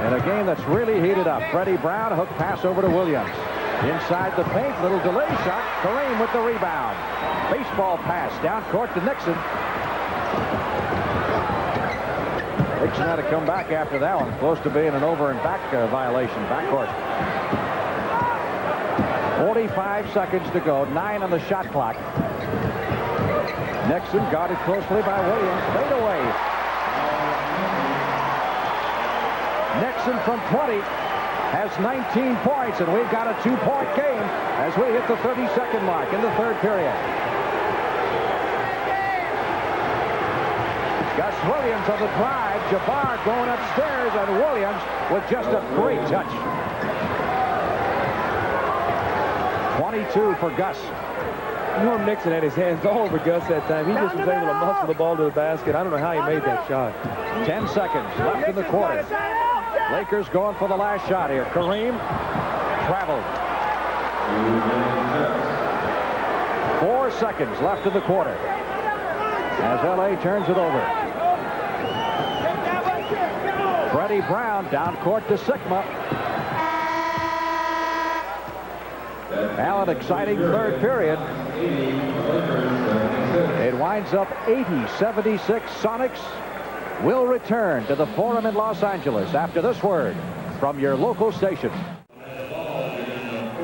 In a game that's really heated up. Freddie Brown, hook pass over to Williams. Inside the paint, little delay shot. Kareem with the rebound. Baseball pass down court to Nixon. Nixon had to come back after that one. Close to being an over and back violation. Backcourt. 45 seconds to go. 9 on the shot clock. Nixon guarded closely by Williams. Fade away. Nixon from 20 has 19 points, and we've got a 2-point game as we hit the 30-second mark in the third period. Gus Williams on the drive. Jabbar going upstairs, and Williams with just a great touch. 22 for Gus. Norm Nixon had his hands all over Gus that time. He just was able to muscle the ball to the basket. I don't know how he made that shot. 10 seconds left in the quarter. Lakers going for the last shot here. Kareem traveled. 4 seconds left in the quarter as L.A. turns it over. Freddie Brown down court to Sigma. Now an exciting third period. It winds up 80-76. Sonics will return to the Forum in Los Angeles after this word from your local station.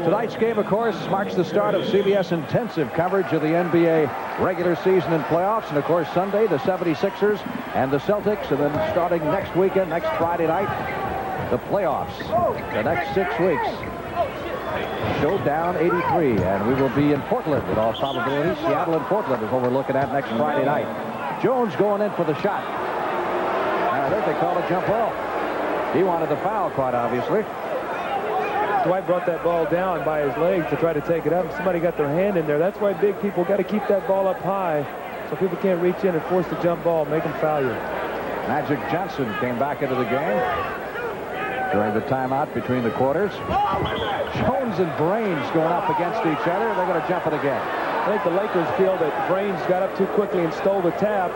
Tonight's game, of course, marks the start of CBS intensive coverage of the NBA regular season and playoffs. And, of course, Sunday, the 76ers and the Celtics. And then starting next weekend, next Friday night, the playoffs. The next 6 weeks. Showdown 83. And we will be in Portland in all probability. Seattle and Portland is what we're looking at next Friday night. Jones going in for the shot. I think they called a jump ball. He wanted the foul, quite obviously. Dwight brought that ball down by his legs to try to take it up. Somebody got their hand in there. That's why big people got to keep that ball up high so people can't reach in and force the jump ball, make them foul you. Magic Johnson came back into the game during the timeout between the quarters. Jones and Brains going up against each other. They're going to jump it again. I think the Lakers feel that Brains got up too quickly and stole the tap.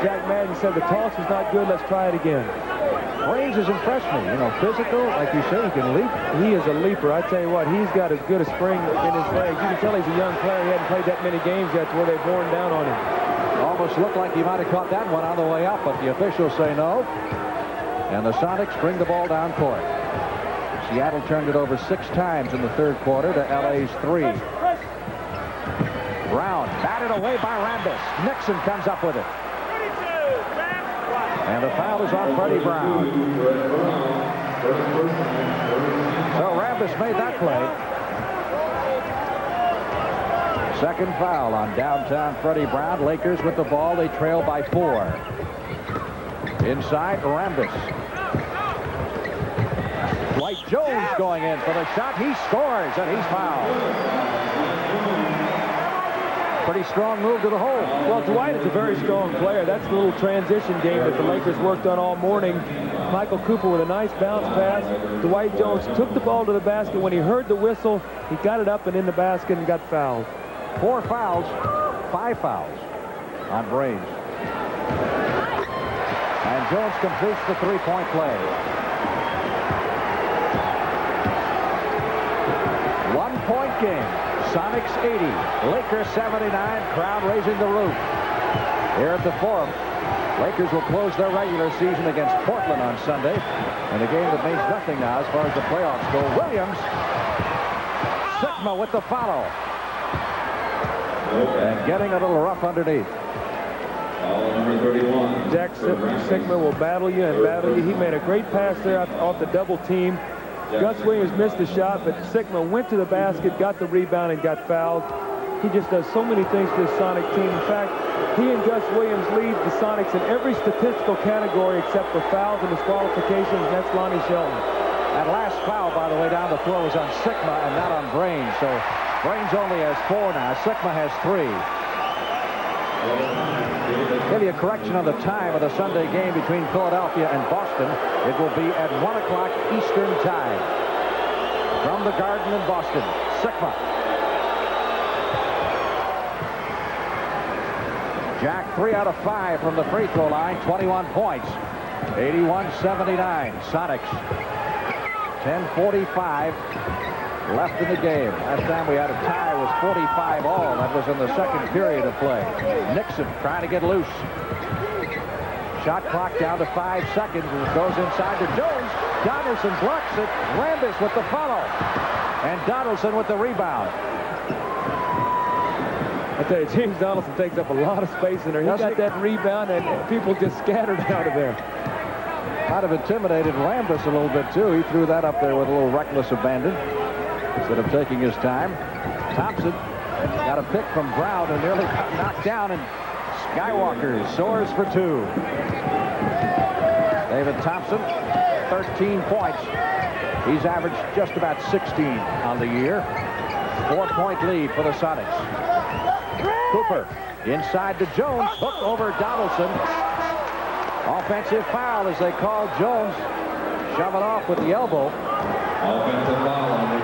Jack Madden said the toss was not good. Let's try it again. Brains has impressed me. You know, physical, like you say, he can leap. He is a leaper. I tell you what, he's got as good a spring in his legs. You can tell he's a young player. He hadn't played that many games yet to where they've worn down on him. Almost looked like he might have caught that one on the way up, but the officials say no. And the Sonics bring the ball down court. Seattle turned it over 6 times in the third quarter to LA's 3. Brown batted away by Rambis. Nixon comes up with it. And the foul is on Freddie Brown. So Rambis made that play. Second foul on downtown Freddie Brown. Lakers with the ball. They trail by 4. Inside, Rambis. Dwight Jones going in for the shot. He scores, and he's fouled. Pretty strong move to the hole. Well, Dwight is a very strong player. That's the little transition game that the Lakers worked on all morning. Michael Cooper with a nice bounce pass. Dwight Jones took the ball to the basket. When he heard the whistle, he got it up and in the basket and got fouled. 4 fouls, 5 fouls on Brains. And Jones completes the 3-point play. 1-point game. Sonics 80, Lakers 79, crowd raising the roof. Here at the Forum, Lakers will close their regular season against Portland on Sunday in a game that means nothing now as far as the playoffs go. Williams, Sigma with the follow. And getting a little rough underneath. Number 31. Jack Sigma will battle you and battle you. He made a great pass there off the double team. Gus Williams missed the shot, but Sigma went to the basket, got the rebound, and got fouled. He just does so many things for this Sonic team. In fact, he and Gus Williams lead the Sonics in every statistical category except for fouls and disqualifications, and that's Lonnie Shelton. That last foul, by the way, down the floor was on Sigma and not on Brains. So Brains only has 4 now. Sigma has 3. Give you a correction on the time of the Sunday game between Philadelphia and Boston. It will be at 1 o'clock Eastern time. From the Garden in Boston, Sigma. Jack 3 out of 5 from the free throw line, 21 points. 81-79, Sonics. 10:45 left in the game. Last time we had a tie was 45 all. That was in the second period of play. Nixon trying to get loose. Shot clock down to 5 seconds. It goes inside to Jones. Donaldson blocks it. Rambis with the follow. And Donaldson with the rebound. I tell you, James Donaldson takes up a lot of space in there. He got that rebound, and people just scattered out of there. Might have intimidated Rambis a little bit, too. He threw that up there with a little reckless abandon instead of taking his time. Thompson got a pick from Brown and nearly got knocked down, and Skywalker soars for 2. David Thompson, 13 points. He's averaged just about 16 on the year. 4-point lead for the Sonics. Cooper inside to Jones. Hook over Donaldson. Offensive foul as they call Jones. Shove it off with the elbow. Offensive foul on the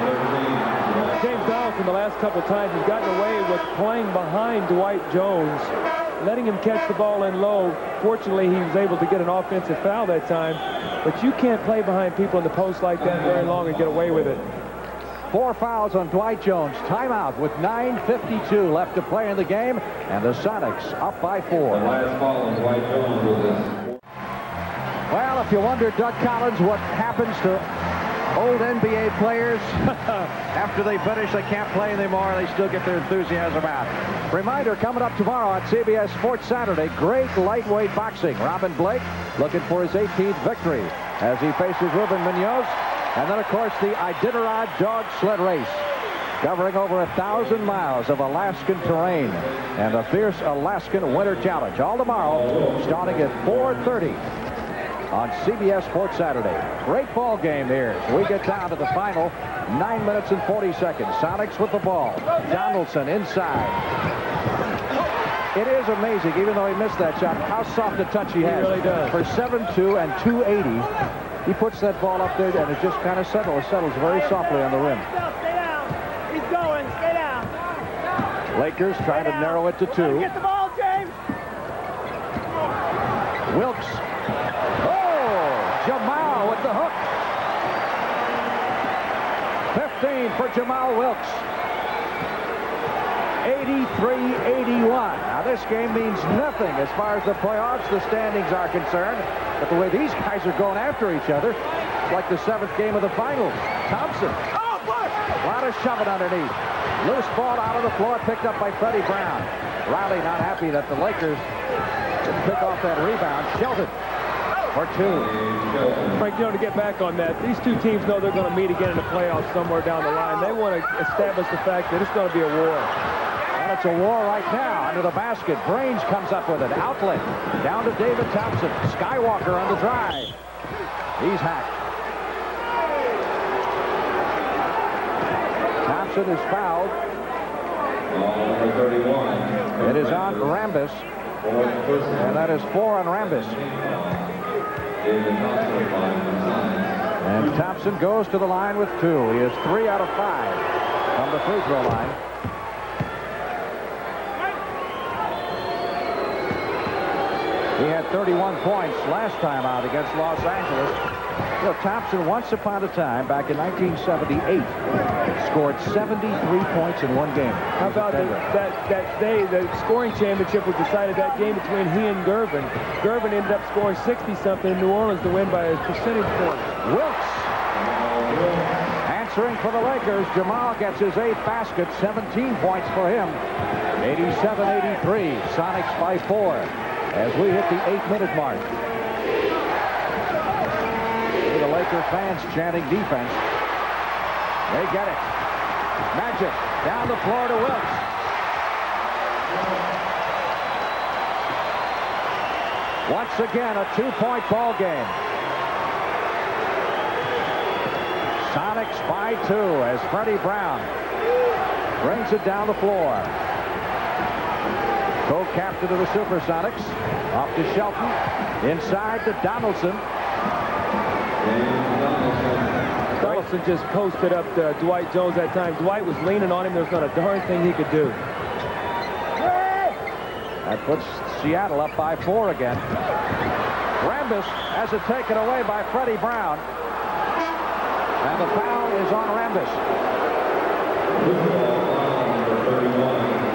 13. James Donaldson the last couple times has gotten away with playing behind Dwight Jones, letting him catch the ball in low. Fortunately, he was able to get an offensive foul that time. But you can't play behind people in the post like that very long and get away with it. 4 fouls on Dwight Jones. Timeout with 9:52 left to play in the game, and the Sonics up by 4. The last foul on Dwight Jones was this. Well, if you wonder, Doug Collins, what happens to old NBA players after they finish, they can't play anymore, they still get their enthusiasm out. Reminder, coming up tomorrow on CBS Sports Saturday, great lightweight boxing. Robin Blake looking for his 18th victory as he faces Ruben Munoz. And then, of course, the Iditarod dog sled race, covering over 1,000 miles of Alaskan terrain and the fierce Alaskan Winter Challenge. All tomorrow, starting at 4:30 on CBS Sports Saturday. Great ball game here as we get down to the final 9 minutes and 40 seconds. Sonics with the ball. Donaldson inside. It is amazing, even though he missed that shot, how soft a touch he has. He really does. For 7'2" and 280. He puts that ball up there, and it just kind of settles very softly on the rim. Stay down. He's going. Stay down. Lakers trying to narrow it to 2. Get the ball, James. Wilkes. Oh, Jamal with the hook. 15 for Jamal Wilkes. 83-81. Now, this game means nothing as far as the playoffs, the standings are concerned. But the way these guys are going after each other, it's like the 7th game of the finals. Thompson. A lot of shoving underneath. Loose ball out of the floor, picked up by Freddie Brown. Riley not happy that the Lakers didn't pick off that rebound. Shelton for 2. Frank, to get back on that, these two teams know they're going to meet again in the playoffs somewhere down the line. They want to establish the fact that it's going to be a war. And it's a war right now under the basket. Brains comes up with it. Outlet down to David Thompson. Skywalker on the drive. He's hacked. Thompson is fouled. Number 31. It is on Rambis. And that is 4 on Rambis. And Thompson goes to the line with 2. He is 3 out of 5 from the free throw line. He had 31 points last time out against Los Angeles. You know, Thompson, once upon a time, back in 1978, scored 73 points in one game. How about that day, the scoring championship was decided that game between he and Gervin. Gervin ended up scoring 60-something in New Orleans to win by a percentage point. Wilkes answering for the Lakers. Jamal gets his 8th basket, 17 points for him. 87-83, Sonics by 4. As we hit the 8-minute mark. The Laker fans chanting defense. They get it. Magic down the floor to Wilkes. Once again, a 2-point ball game. Sonics by 2 as Freddie Brown brings it down the floor. Co-captain of the Supersonics. Off to Shelton. Inside to Donaldson. Donaldson just posted up Dwight Jones that time. Dwight was leaning on him. There's not a darn thing he could do. That puts Seattle up by 4 again. Rambis has it taken away by Freddie Brown. And the foul is on Rambis.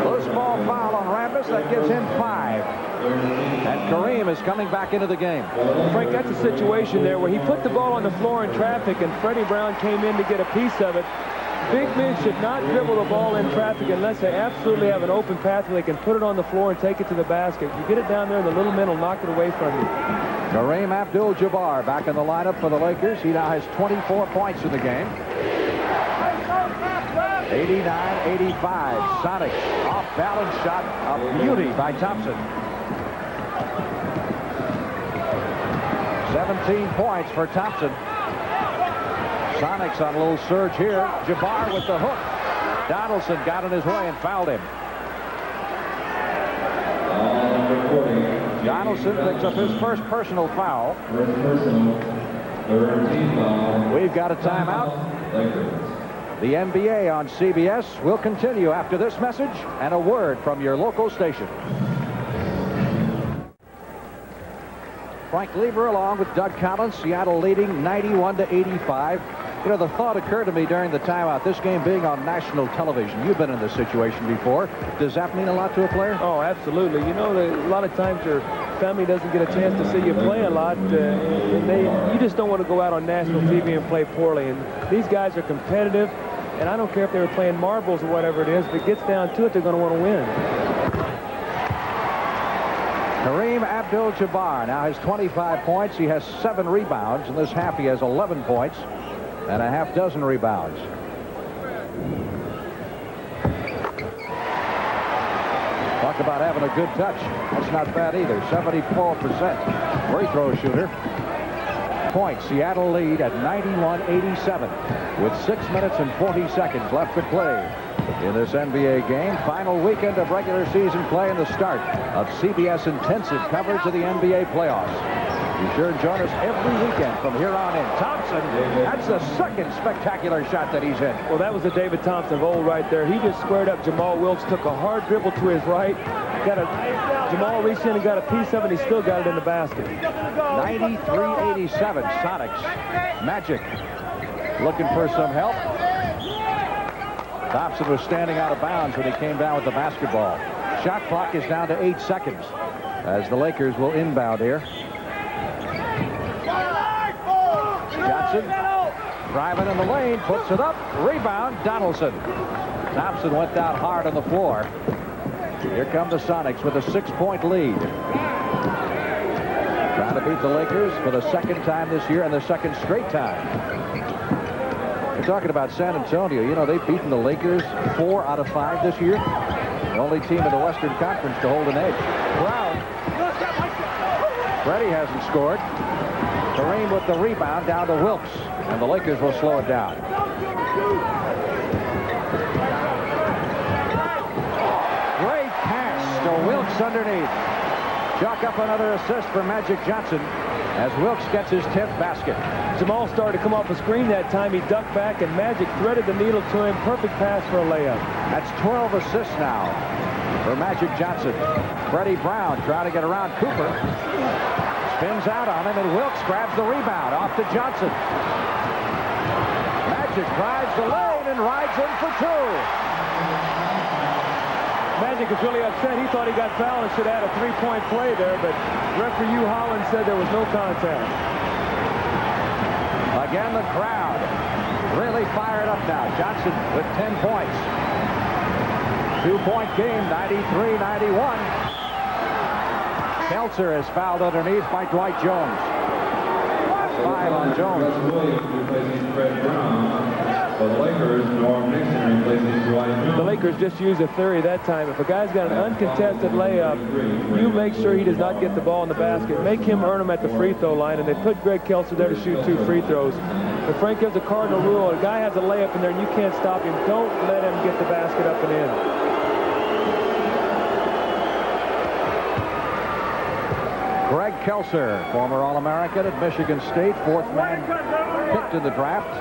Loose ball foul on Rambis. That gives him 5. And Kareem is coming back into the game. Frank, that's a situation there where he put the ball on the floor in traffic, and Freddie Brown came in to get a piece of it. Big men should not dribble the ball in traffic unless they absolutely have an open path where they can put it on the floor and take it to the basket. You get it down there, the little men will knock it away from you. Kareem Abdul-Jabbar back in the lineup for the Lakers. He now has 24 points in the game. 89-85. Sonics off-balance shot. A beauty by Thompson. 17 points for Thompson. Sonics on a little surge here. Jabbar with the hook. Donaldson got in his way and fouled him. Donaldson picks up his first personal foul. We've got a timeout. The NBA on CBS will continue after this message and a word from your local station. Frank Lever along with Doug Collins. Seattle leading 91-85. You know, the thought occurred to me during the timeout, this game being on national television. You've been in this situation before. Does that mean a lot to a player? Oh, absolutely. You know, a lot of times your family doesn't get a chance to see you play a lot. You just don't want to go out on national TV and play poorly. And these guys are competitive. And I don't care if they were playing marbles or whatever it is. If it gets down to it, they're going to want to win. Kareem Abdul-Jabbar now has 25 points. He has 7 rebounds. In this half, he has 11 points and a half dozen rebounds. Talk about having a good touch. That's not bad either. 74% free throw shooter. Points. Seattle lead at 91-87 with 6 minutes and 40 seconds left to play in this NBA game. Final weekend of regular season play and the start of CBS intensive coverage of the NBA playoffs. Be sure to join us every weekend from here on in. Thompson, that's the second spectacular shot that he's hit. Well, that was the David Thompson of old right there. He just squared up Jamal Wilkes, took a hard dribble to his right. Jamal reached in and got a piece of it, and he still got it in the basket. 93-87, Sonics. Magic looking for some help. Thompson was standing out of bounds when he came down with the basketball. Shot clock is down to 8 seconds as the Lakers will inbound here. Johnson driving in the lane, puts it up, rebound, Donaldson. Thompson went down hard on the floor. Here come the Sonics with a 6-point lead. Trying to beat the Lakers for the second time this year and the second straight time. We're talking about San Antonio. You know, they've beaten the Lakers 4 out of 5 this year. The only team in the Western Conference to hold an edge. Brown. Freddie hasn't scored. Kareem with the rebound down to Wilkes, and the Lakers will slow it down. Great pass to Wilkes underneath. Chalk up another assist for Magic Johnson as Wilkes gets his 10th basket. Jamal started to come off a screen that time. He ducked back, and Magic threaded the needle to him. Perfect pass for a layup. That's 12 assists now for Magic Johnson. Freddie Brown trying to get around Cooper. Spins out on him, and Wilkes grabs the rebound off to Johnson. Magic drives the lane and rides in for 2. Magic is really upset. He thought he got fouled and should have had a 3-point play there, but referee Hugh Holland said there was no contact. Again, the crowd really fired up now. Johnson with 10 points. 2-point game, 93-91. Kelser is fouled underneath by Dwight Jones. That's 5 on Jones. The Lakers just used a theory that time. If a guy's got an uncontested layup, you make sure he does not get the ball in the basket. Make him earn them at the free throw line, and they put Greg Kelser there to shoot 2 free throws. But Frank gives a cardinal rule. A guy has a layup in there, and you can't stop him. Don't let him get the basket up and in. Greg Kelser, former All-American at Michigan State, 4th man picked in the draft.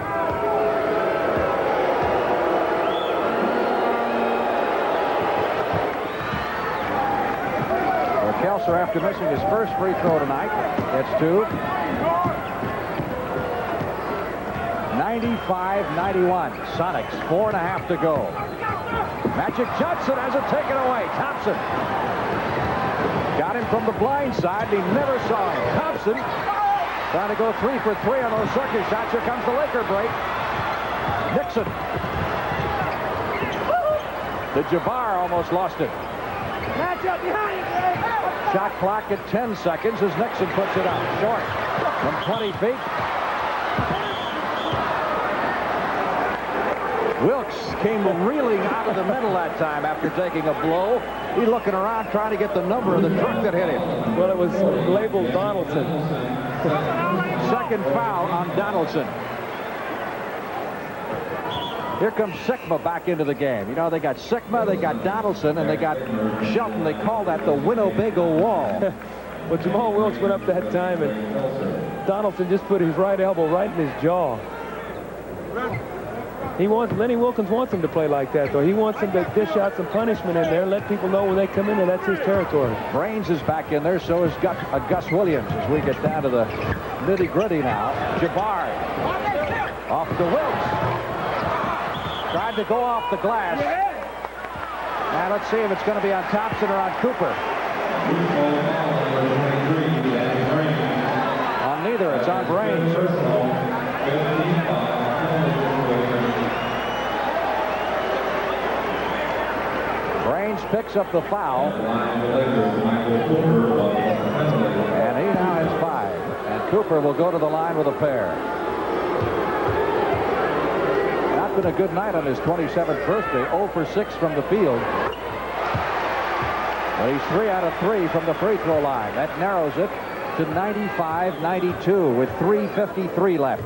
Well, Kelser, after missing his first free throw tonight, gets 2. 95-91. Sonics, 4.5 to go. Magic Johnson has it taken away. Thompson got him from the blind side. He never saw him. Thompson trying to go 3 for 3 on those circuit shots. Here comes the Laker break. Nixon. The Jabbar almost lost it. Match up behind you, Greg. Shot clock at 10 seconds as Nixon puts it up. Short from 20 feet. Wilkes came reeling out of the middle that time after taking a blow. He's looking around trying to get the number of the truck that hit him. Well, it was labeled Donaldson. Second foul on Donaldson. Here comes Sikma back into the game. You know, they got Sikma, they got Donaldson, and they got Shelton. They call that the Winnebago Wall. Well, Jamal Wilkes went up that time, and Donaldson just put his right elbow right in his jaw. Lenny Wilkins wants him to play like that, though. He wants him to dish out some punishment in there, let people know when they come in there that's his territory. Brains is back in there, so is Gus Williams as we get down to the nitty-gritty now. Jabbar off to Wilkes. Tried to go off the glass. Now let's see if it's going to be on Thompson or on Cooper. On neither, it's on Brains. Brains picks up the foul. And he now has 5. And Cooper will go to the line with a pair. Not been a good night on his 27th birthday. 0 for 6 from the field. But he's 3 out of 3 from the free throw line. That narrows it to 95-92 with 3:53 left.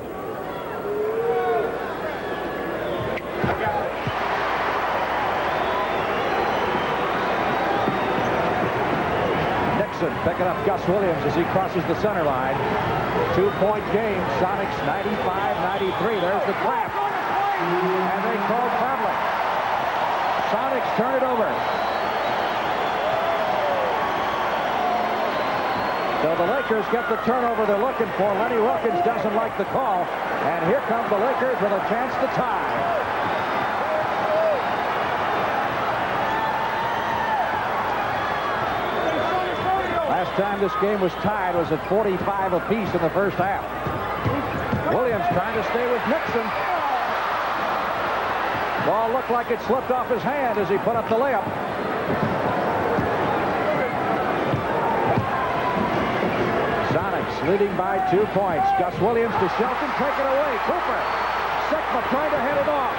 Nixon picking up Gus Williams as he crosses the center line. 2-point game. Sonics 95-93. There's the trap. And they call traveling. Sonics turn it over. So the Lakers get the turnover they're looking for. Lenny Wilkins doesn't like the call. And here come the Lakers with a chance to tie. Last time this game was tied was at 45 apiece in the first half. Williams trying to stay with Nixon. Ball looked like it slipped off his hand as he put up the layup. Sonics leading by 2 points. Gus Williams to Shelton, take it away. Cooper. Sikma trying to head it off.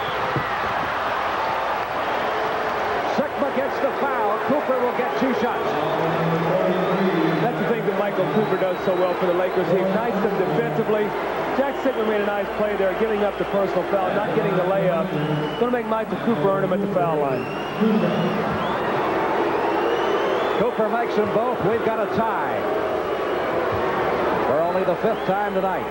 Sikma gets the foul. Cooper will get 2 shots. That's the thing that Michael Cooper does so well for the Lakers. He ignites them defensively. Jack Sikma made a nice play there, giving up the personal foul, not getting the layup. Going to make Michael Cooper earn him at the foul line. Cooper makes them both. We've got a tie. For only the 5th time tonight.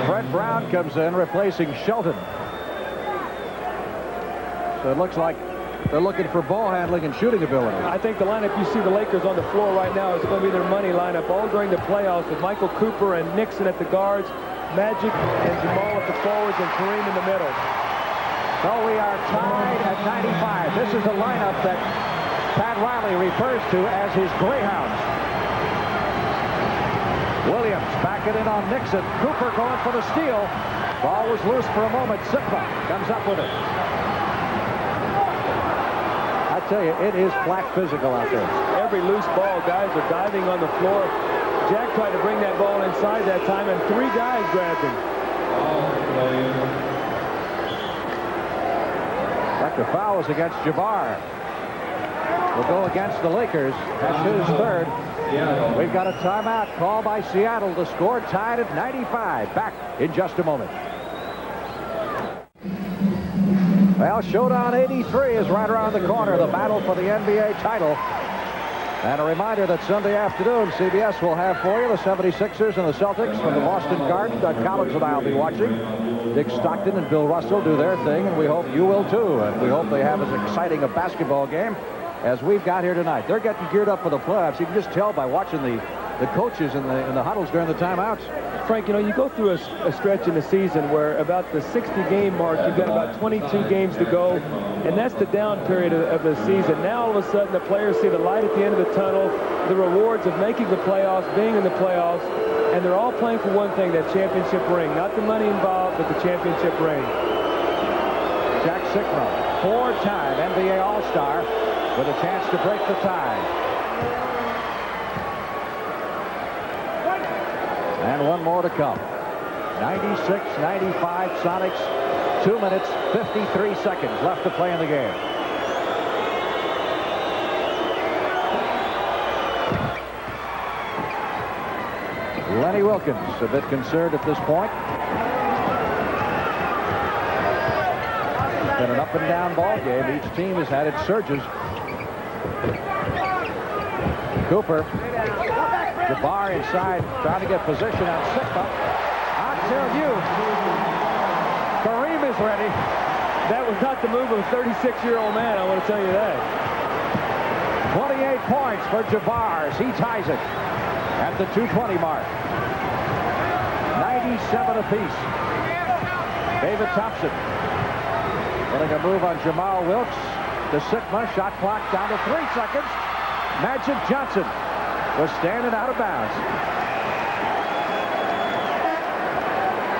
Fred Brown comes in, replacing Shelton. So it looks like they're looking for ball handling and shooting ability. I think the lineup you see the Lakers on the floor right now is going to be their money lineup all during the playoffs with Michael Cooper and Nixon at the guards, Magic and Jamal at the forwards, and Kareem in the middle. So we are tied at 95. This is the lineup that Pat Riley refers to as his Greyhounds. Williams backing in on Nixon. Cooper going for the steal. Ball was loose for a moment. Sikma comes up with it. I tell you, it is flat physical out there. Every loose ball, guys are diving on the floor. Jack tried to bring that ball inside that time, and 3 guys grabbed him. But the foul was against Jabbar. Will go against the Lakers. That's his 3rd. We've got a timeout called by Seattle. The score tied at 95. Back in just a moment. Well, Showdown 83 is right around the corner. The battle for the NBA title. And a reminder that Sunday afternoon, CBS will have for you the 76ers and the Celtics from the Boston Garden. Doug Collins and I will be watching. Dick Stockton and Bill Russell do their thing, and we hope you will too. And we hope they have as exciting a basketball game as we've got here tonight. They're getting geared up for the playoffs. You can just tell by watching the coaches in the huddles during the timeouts. Frank, you know, you go through a stretch in the season where about the 60-game mark, you've got about 22 games to go, and that's the down period of the season. Now, all of a sudden, the players see the light at the end of the tunnel, the rewards of making the playoffs, being in the playoffs, and they're all playing for one thing, that championship ring. Not the money involved, but the championship ring. Jack Sikma, four-time NBA All-Star, with a chance to break the tie. And one more to come. 96-95 Sonics. 2 minutes, 53 seconds left to play in the game. Lenny Wilkins a bit concerned at this point. It's been an up and down ball game. Each team has had its surges. Cooper. Jabbar inside, trying to get position on Sikma. I'll tell you, Kareem is ready. That was not the move of a 36-year-old man, I want to tell you that. 28 points for Jabbar as he ties it at the 2:20 mark. 97 apiece. David Thompson getting a move on Jamal Wilkes to Sikma. Shot clock down to 3 seconds. Magic Johnson was standing out of bounds.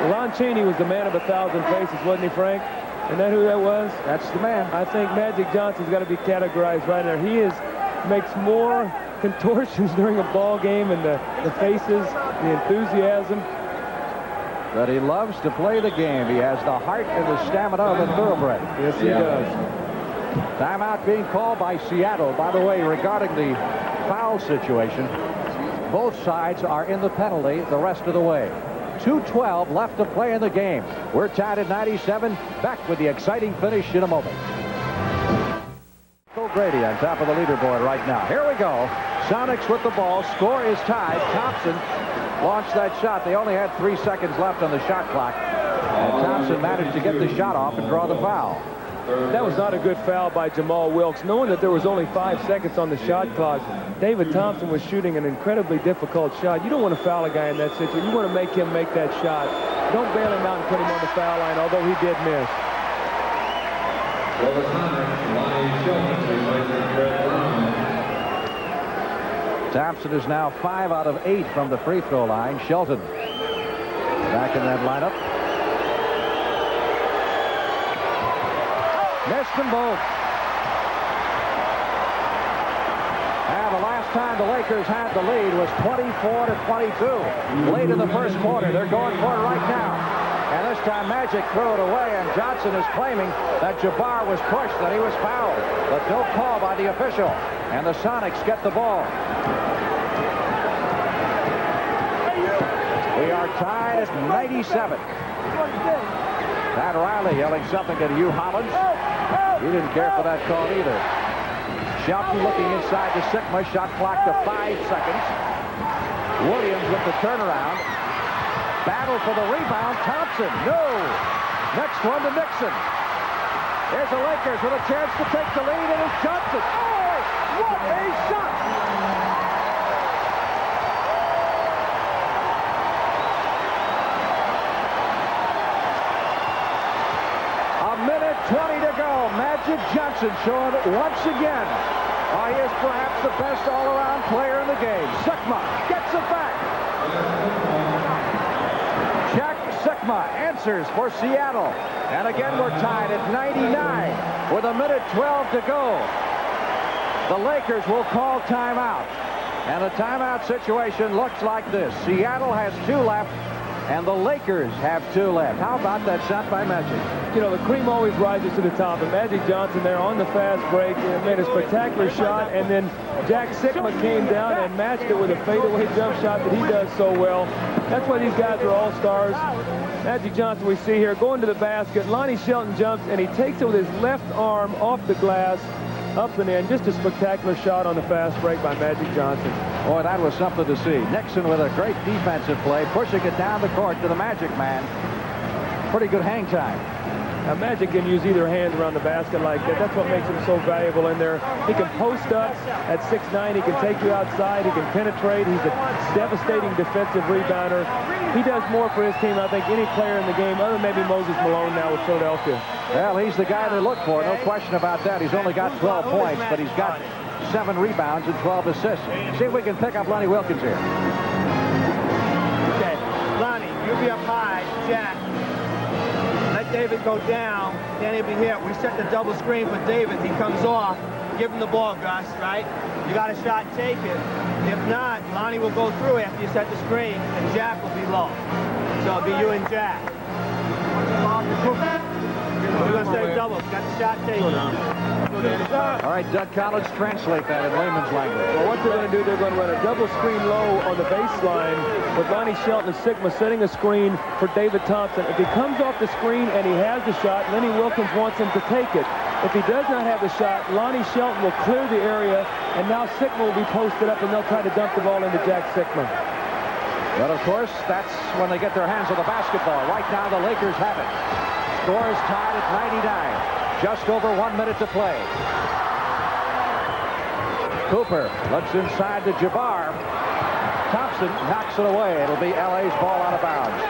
Lon Chaney was the man of 1,000 faces, wasn't he, Frank? Isn't that who that was? That's the man. I think Magic Johnson's got to be categorized right there. He makes more contortions during a ball game, and the faces, the enthusiasm. But he loves to play the game. He has the heart and the stamina of a thoroughbred. Yes, he does. Timeout being called by Seattle. By the way, regarding the foul situation, both sides are in the penalty the rest of the way. 2:12 left to play in the game. We're tied at 97. Back with the exciting finish in a moment. Grady on top of the leaderboard right now. Here we go. Sonics with the ball. Score is tied. Thompson launched that shot. They only had 3 seconds left on the shot clock. And Thompson managed to get the shot off and draw the foul. That was not a good foul by Jamal Wilkes. Knowing that there was only 5 seconds on the shot clock, David Thompson was shooting an incredibly difficult shot. You don't want to foul a guy in that situation. You want to make him make that shot. Don't bail him out and put him on the foul line, although he did miss. Thompson is now 5 out of 8 from the free throw line. Shelton back in that lineup. Missed them both. And the last time the Lakers had the lead was 24-22. Late in the first quarter. They're going for it right now. And this time Magic threw it away, and Johnson is claiming that Jabbar was pushed, that he was fouled. But no call by the official. And the Sonics get the ball. We are tied at 97. Pat Riley yelling something at Hugh Hollins. He didn't care for that call either. Shelton looking inside to Sikma. Shot clock to 5 seconds. Williams with the turnaround. Battle for the rebound. Thompson. No. Next one to Nixon. There's the Lakers with a chance to take the lead, and it's Johnson. Oh, what a shot! A minute 20 to go. Magic Johnson showing once again why he is perhaps the best all-around player in the game. Sikma gets it back. Jack Sikma answers for Seattle. And again, we're tied at 99 with a minute 12 to go. The Lakers will call timeout. And the timeout situation looks like this. Seattle has 2 left, and the Lakers have 2 left. How about that shot by Magic? You know, the cream always rises to the top, and Magic Johnson there on the fast break made a spectacular shot, and then Jack Sikma came down and matched it with a fadeaway jump shot that he does so well. That's why these guys are all-stars. Magic Johnson, we see here, going to the basket. Lonnie Shelton jumps, and he takes it with his left arm off the glass, up and in. Just a spectacular shot on the fast break by Magic Johnson. Boy, that was something to see. Nixon with a great defensive play, pushing it down the court to the Magic man. Pretty good hang time. Now, Magic can use either hand around the basket like that. That's what makes him so valuable in there. He can post up at 6'9". He can take you outside. He can penetrate. He's a devastating defensive rebounder. He does more for his team, I think, any player in the game, other than maybe Moses Malone now with Philadelphia. Well, he's the guy they look for, no question about that. He's only got 12 points, but he's got 7 rebounds and 12 assists. See if we can pick up Lonnie Wilkins here. Okay, Lonnie, you'll be up high. Jack, let David go down. Then he'll be here. We set the double screen for David. He comes off. Give him the ball, Gus, right? You got a shot, take it. If not, Lonnie will go through after you set the screen, and Jack will be low. So it'll be you and Jack. We're going to say double. Got the shot, take it. All right, Doug Collins, translate that in layman's language. Well, what they're going to do, they're going to run a double screen low on the baseline with Lonnie Shelton and Sigma setting a screen for David Thompson. If he comes off the screen and he has the shot, Lenny Wilkins wants him to take it. If he does not have the shot, Lonnie Shelton will clear the area, and now Sigma will be posted up, and they'll try to dump the ball into Jack Sigma. But, of course, that's when they get their hands on the basketball. Right now, the Lakers have it. Score is tied at 99. Just over 1 minute to play. Cooper looks inside to Jabbar. Thompson knocks it away. It'll be LA's ball out of bounds.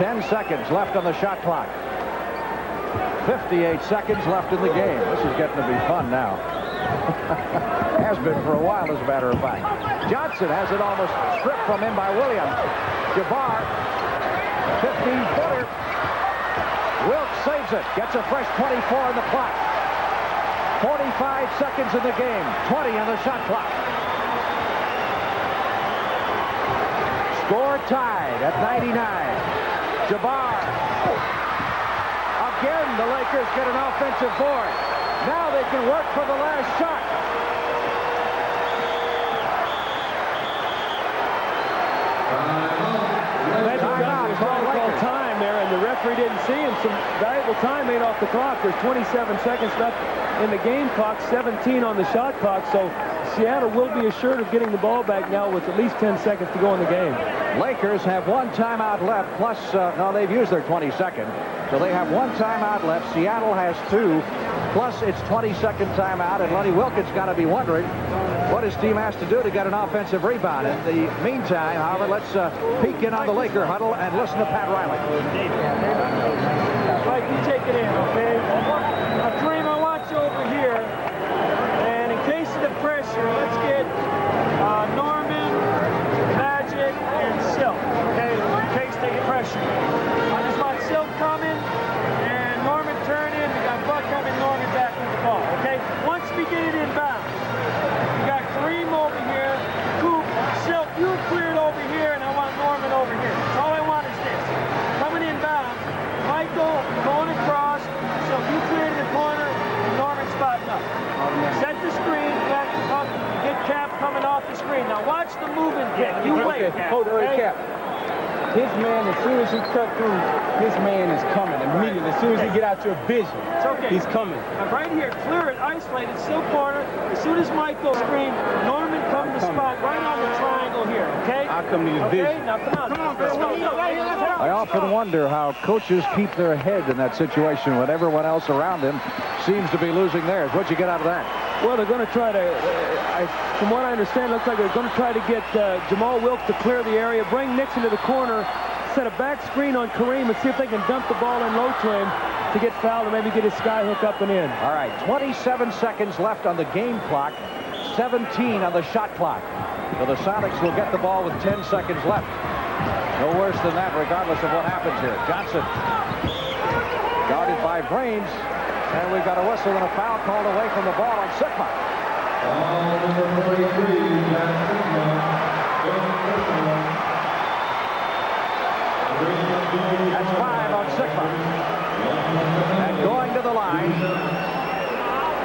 10 seconds left on the shot clock. 58 seconds left in the game. This is getting to be fun now. Has been for a while, as a matter of fact. Johnson has it almost stripped from him by Williams. Jabbar, 15-footer. Wilkes saves it. Gets a fresh 24 on the clock. 45 seconds in the game. 20 on the shot clock. Score tied at 99. Jabbar. Again, the Lakers get an offensive board. Now they can work for the last shot. Time there, and the referee didn't see him. Some valuable time made off the clock. There's 27 seconds left in the game clock, 17 on the shot clock, so Seattle will be assured of getting the ball back now with at least 10 seconds to go in the game. Lakers have 1 timeout left, plus, no, they've used their 22nd, so they have 1 timeout left. Seattle has 2, plus its 22nd timeout, and Lenny Wilkins got to be wondering what his team has to do to get an offensive rebound. In the meantime, however, let's peek in on the Laker huddle and listen to Pat Riley. Mike, you take it in, okay? Now, Kareem, I want you over here, and in case of the pressure, let's get Norman, Magic, and Silk, okay? In case they get pressure. I just want Silk coming, and Norman turning. We got Buck coming, Norman back with the ball, okay? Once we get it inbound, we got Kareem over here, Coop, Silk, you cleared over here, and I want Norman over here. So all I want is this. Coming inbound, Michael going across, so you cleared the corner, and Norman spotting up. Set the screen, get Cap coming off the screen. Now watch the moving kick. You wait. Okay. Hold on, Cap. His man, as soon as he cut through, his man is coming immediately. As soon as he get out your vision, it's okay. He's coming. Now right here, clear it, isolated, still corner. As soon as Michael screen, Norman come to spot right on the triangle here, okay? I'll come to your vision. Okay, now come on. Let's go. Right here, let's go. I often wonder how coaches keep their head in that situation when everyone else around them seems to be losing theirs. What'd you get out of that? Well, they're going to try to, from what I understand, it looks like they're going to try to get Jamal Wilkes to clear the area, bring Nixon to the corner, set a back screen on Kareem, and see if they can dump the ball in low to him to get fouled and maybe get his sky hook up and in. All right, 27 seconds left on the game clock, 17 on the shot clock. So the Sonics will get the ball with 10 seconds left. No worse than that, regardless of what happens here. Johnson guarded by Brains. And we've got a whistle and a foul called away from the ball on Sigma. That's 5 on Sigma. And going to the line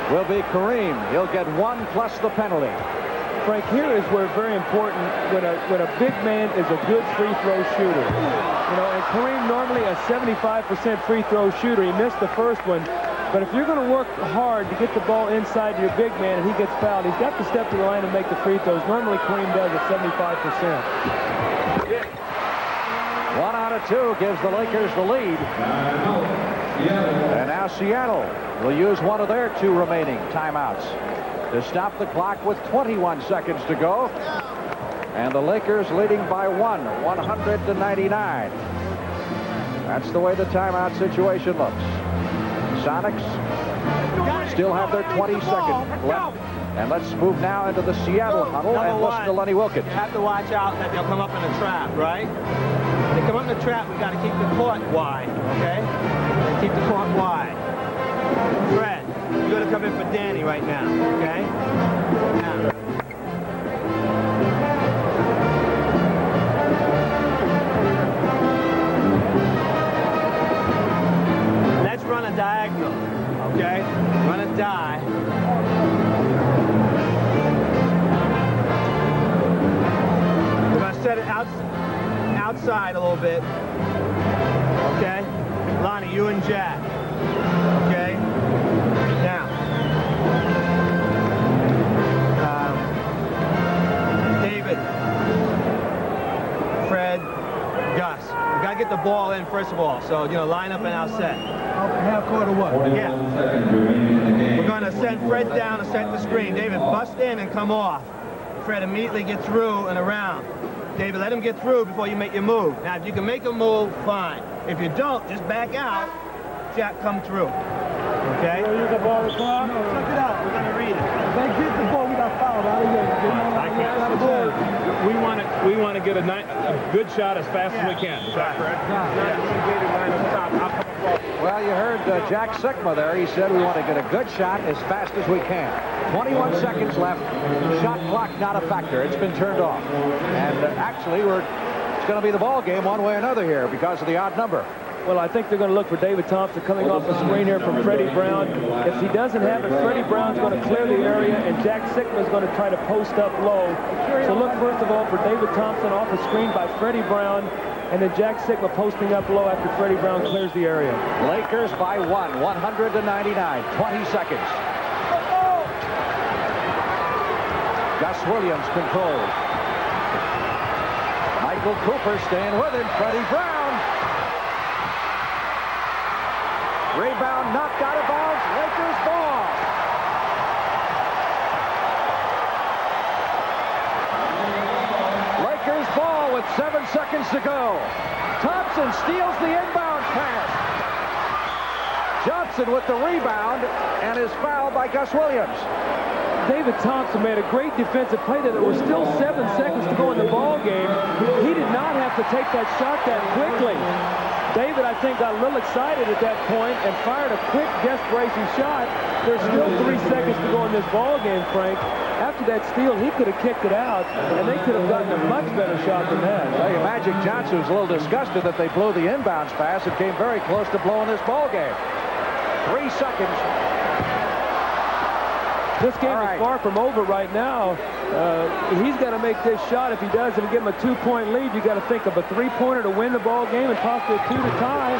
will be Kareem. He'll get 1 plus the penalty. Frank, here is where very important when a big man is a good free throw shooter. You know, and Kareem normally a 75% free throw shooter. He missed the first one. But if you're going to work hard to get the ball inside your big man and he gets fouled, he's got to step to the line and make the free throws. Normally, Kareem does at 75%. 1 out of 2 gives the Lakers the lead. And now Seattle will use one of their 2 remaining timeouts to stop the clock with 21 seconds to go. And the Lakers leading by 100-99. That's the way the timeout situation looks. Sonics still have their 20 seconds left. And let's move now into the Seattle huddle and listen to Lenny Wilkins. You have to watch out that they'll come up in a trap, right? They come up in the trap, we got to keep the court wide, okay? Keep the court wide. Fred, you're going to come in for Danny right now, okay? Now. Let's run a diagonal, okay? Run a die. We're going to set it outside a little bit, okay? Lonnie, you and Jack, okay? Now, David, Fred, Gus. We got to get the ball in first of all, so, you know, line up and out set. Half court or what? Yeah. We're going to send Fred down and set the screen. David, bust in and come off. Fred, immediately get through and around. David, let him get through before you make your move. Now, if you can make a move, fine. If you don't, just back out. Jack, come through. Okay? Use the ball to come. No, check it out. We're going to read it. If they get the ball, we got fouled out of here. We want to get a good shot as fast as we can. Is that correct? Well, you heard Jack Sikma there. He said we want to get a good shot as fast as we can. 21 seconds left. Shot clock not a factor. It's been turned off. And actually, it's going to be the ball game one way or another here because of the odd number. Well, I think they're going to look for David Thompson coming off the screen here from Freddie Brown. If he doesn't have it, Freddie Brown's going to clear the area, and Jack Sikma is going to try to post up low. So look, first of all, for David Thompson off the screen by Freddie Brown, and then Jack Sikma posting up low after Freddie Brown clears the area. Lakers by 100-99. 20 seconds. Gus Williams controls. Michael Cooper staying with him. Freddie Brown. Rebound knocked out of bounds. Lakers ball. Lakers ball with 7 seconds to go. Thompson steals the inbound pass. Johnson with the rebound and is fouled by Gus Williams. David Thompson made a great defensive play there. There were still 7 seconds to go in the ball game. He did not have to take that shot that quickly. David, I think, got a little excited at that point and fired a quick desperation shot. There's still 3 seconds to go in this ball game, Frank. After that steal, he could have kicked it out, and they could have gotten a much better shot than that. Well, Magic Johnson was a little disgusted that they blew the inbounds pass and came very close to blowing this ball game. 3 seconds. This game is far from over right now. He's got to make this shot. If he does, it'll give him a 2-point lead. You got to think of a 3-pointer to win the ball game and possibly a 2 to tie.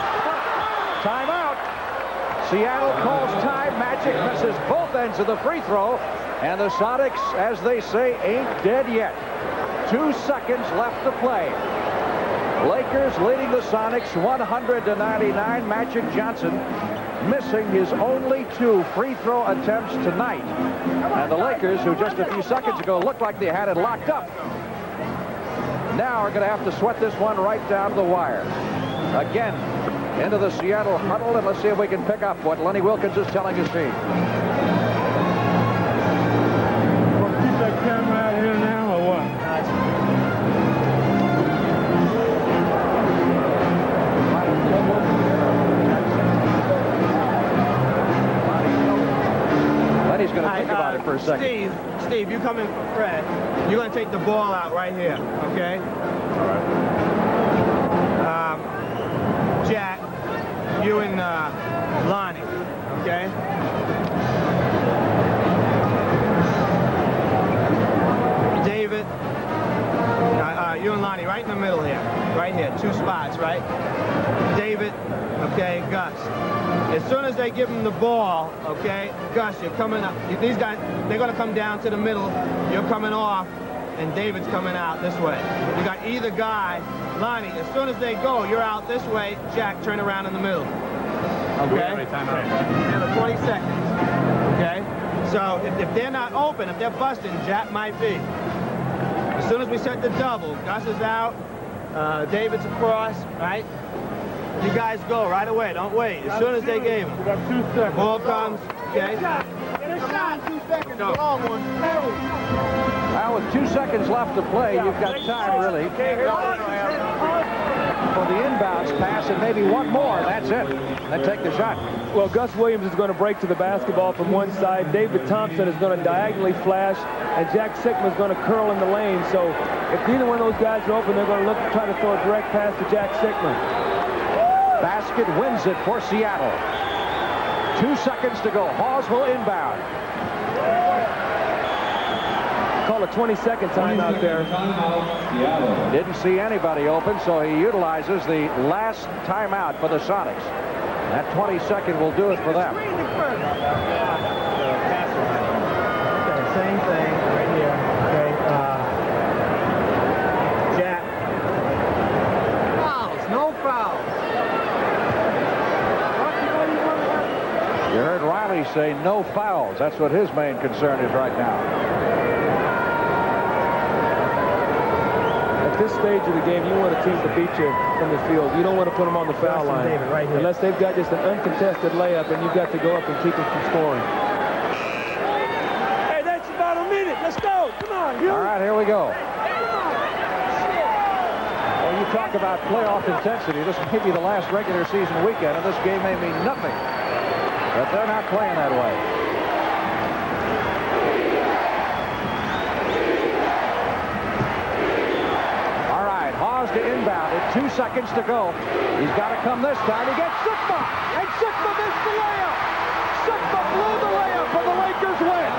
Timeout. Seattle calls time. Magic misses both ends of the free throw. And the Sonics, as they say, ain't dead yet. 2 seconds left to play. Lakers leading the Sonics 100-99. Magic Johnson missing his only 2 free throw attempts tonight. And the Lakers, who just a few seconds ago looked like they had it locked up, now are going to have to sweat this one right down to the wire. Again, into the Seattle huddle, and let's see if we can pick up what Lenny Wilkins is telling his team. Keep that camera out here now, or what? Lenny's going to think about it for a second. Steve, you come in for Fred. You're going to take the ball out right here, okay? All right. Jack, you and Lonnie, okay? David, you and Lonnie right in the middle here. Right here, 2 spots, right? David, okay, Gus. As soon as they give him the ball, okay, Gus, you're coming up. These guys, they're going to come down to the middle. You're coming off, and David's coming out this way. You got either guy. Lonnie, as soon as they go, you're out this way. Jack, turn around in the middle. Okay? Another 20 seconds. Okay? So if they're not open, if they're busting, Jack might be. As soon as we set the double, Gus is out. David's across, right? You guys go right away. Don't wait. As soon as they gave him. We got 2 seconds. Ball comes. Okay? Get a shot. 2 seconds. Go. Long one. Well, with 2 seconds left to play, you've got time, really, for the inbounds pass and maybe one more. That's it. Then take the shot. Well, Gus Williams is going to break to the basketball from one side. David Thompson is going to diagonally flash, and Jack Sikma is going to curl in the lane. So if neither one of those guys are open, they're going to look to try to throw a direct pass to Jack Sikma. Basket wins it for Seattle. 2 seconds to go. Hawes will inbound. Call a 20-second timeout there. Didn't see anybody open, so he utilizes the last timeout for the Sonics. That 20-second will do it for them. Okay, same thing right here. Okay, Jack. Fouls, no fouls. You heard Riley say no fouls. That's what his main concern is right now. At this stage of the game, you want a team to beat you from the field. You don't want to put them on the foul line. David, right here. Unless they've got just an uncontested layup, and you've got to go up and keep them from scoring. Hey, that's about a minute. Let's go. Come on. All right, here we go. Well, you talk about playoff intensity. This may be the last regular season weekend, and this game may mean nothing. But they're not playing that way. To inbound it, 2 seconds to go. He's got to come this time. He gets Sikma, and Sikma missed the layup. Sikma blew the layup, and the Lakers win.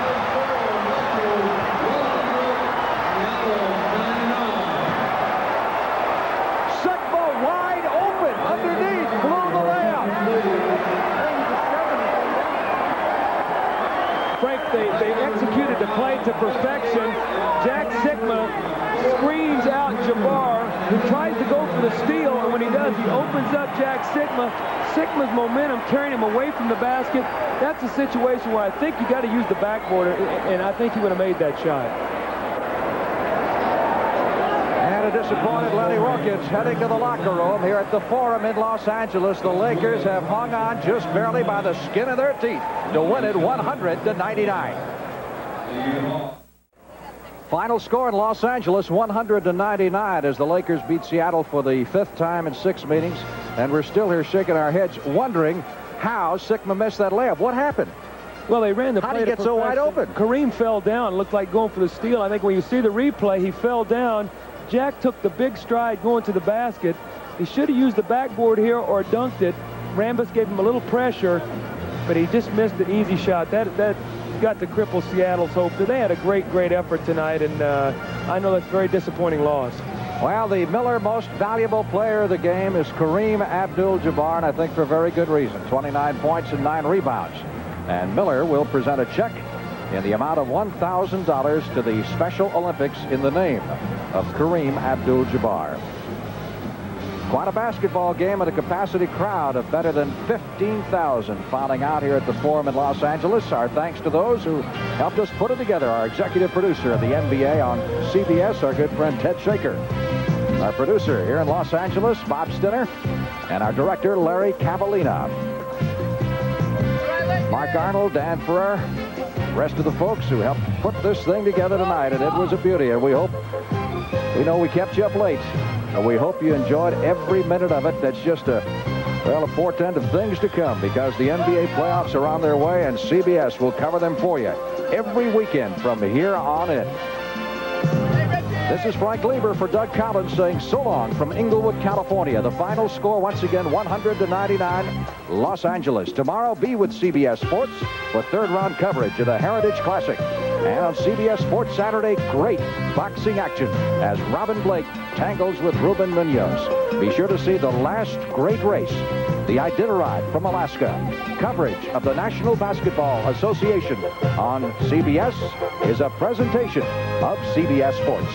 Sikma wide open underneath, blew the layup. Frank, they executed the play to perfection. Jack Sikma screens out Jabbar, who tries to go for the steal, and when he does, he opens up Jack Sikma. Sikma's momentum carrying him away from the basket. That's a situation where I think you got to use the backboard, and I think he would have made that shot. And a disappointed Lenny Wilkins heading to the locker room here at the Forum in Los Angeles. The Lakers have hung on just barely by the skin of their teeth to win it 100-99. Final score in Los Angeles, 100-99, as the Lakers beat Seattle for the 5th time in 6 meetings. And we're still here shaking our heads, wondering how Sikma missed that layup. What happened? Well, they ran the play. How did he get so wide open? Kareem fell down, looked like going for the steal. I think when you see the replay, he fell down. Jack took the big stride going to the basket. He should have used the backboard here or dunked it. Rambis gave him a little pressure, but he just missed an easy shot. That got to cripple Seattle's hope. They had a great effort tonight, and I know that's a very disappointing loss. Well, the Miller most valuable player of the game is Kareem Abdul-Jabbar, and I think for very good reason. 29 points and 9 rebounds. And Miller will present a check in the amount of $1,000 to the Special Olympics in the name of Kareem Abdul-Jabbar. Quite a basketball game and a capacity crowd of better than 15,000 filing out here at the Forum in Los Angeles. Our thanks to those who helped us put it together. Our executive producer of the NBA on CBS, our good friend Ted Shaker. Our producer here in Los Angeles, Bob Stinner. And our director, Larry Cavallina. Mark Arnold, Dan Ferrer, rest of the folks who helped put this thing together tonight. And it was a beauty. And we know we kept you up late. And we hope you enjoyed every minute of it. That's just a portent of things to come, because the NBA playoffs are on their way, and CBS will cover them for you every weekend from here on in. This is Frank Lieber for Doug Collins saying so long from Inglewood, California. The final score, once again, 100-99, Los Angeles. Tomorrow, be with CBS Sports for third-round coverage of the Heritage Classic. And on CBS Sports Saturday, great boxing action as Robin Blake tangles with Ruben Munoz. Be sure to see the last great race the Iditarod from Alaska. Coverage of the National Basketball Association on CBS is a presentation of CBS Sports.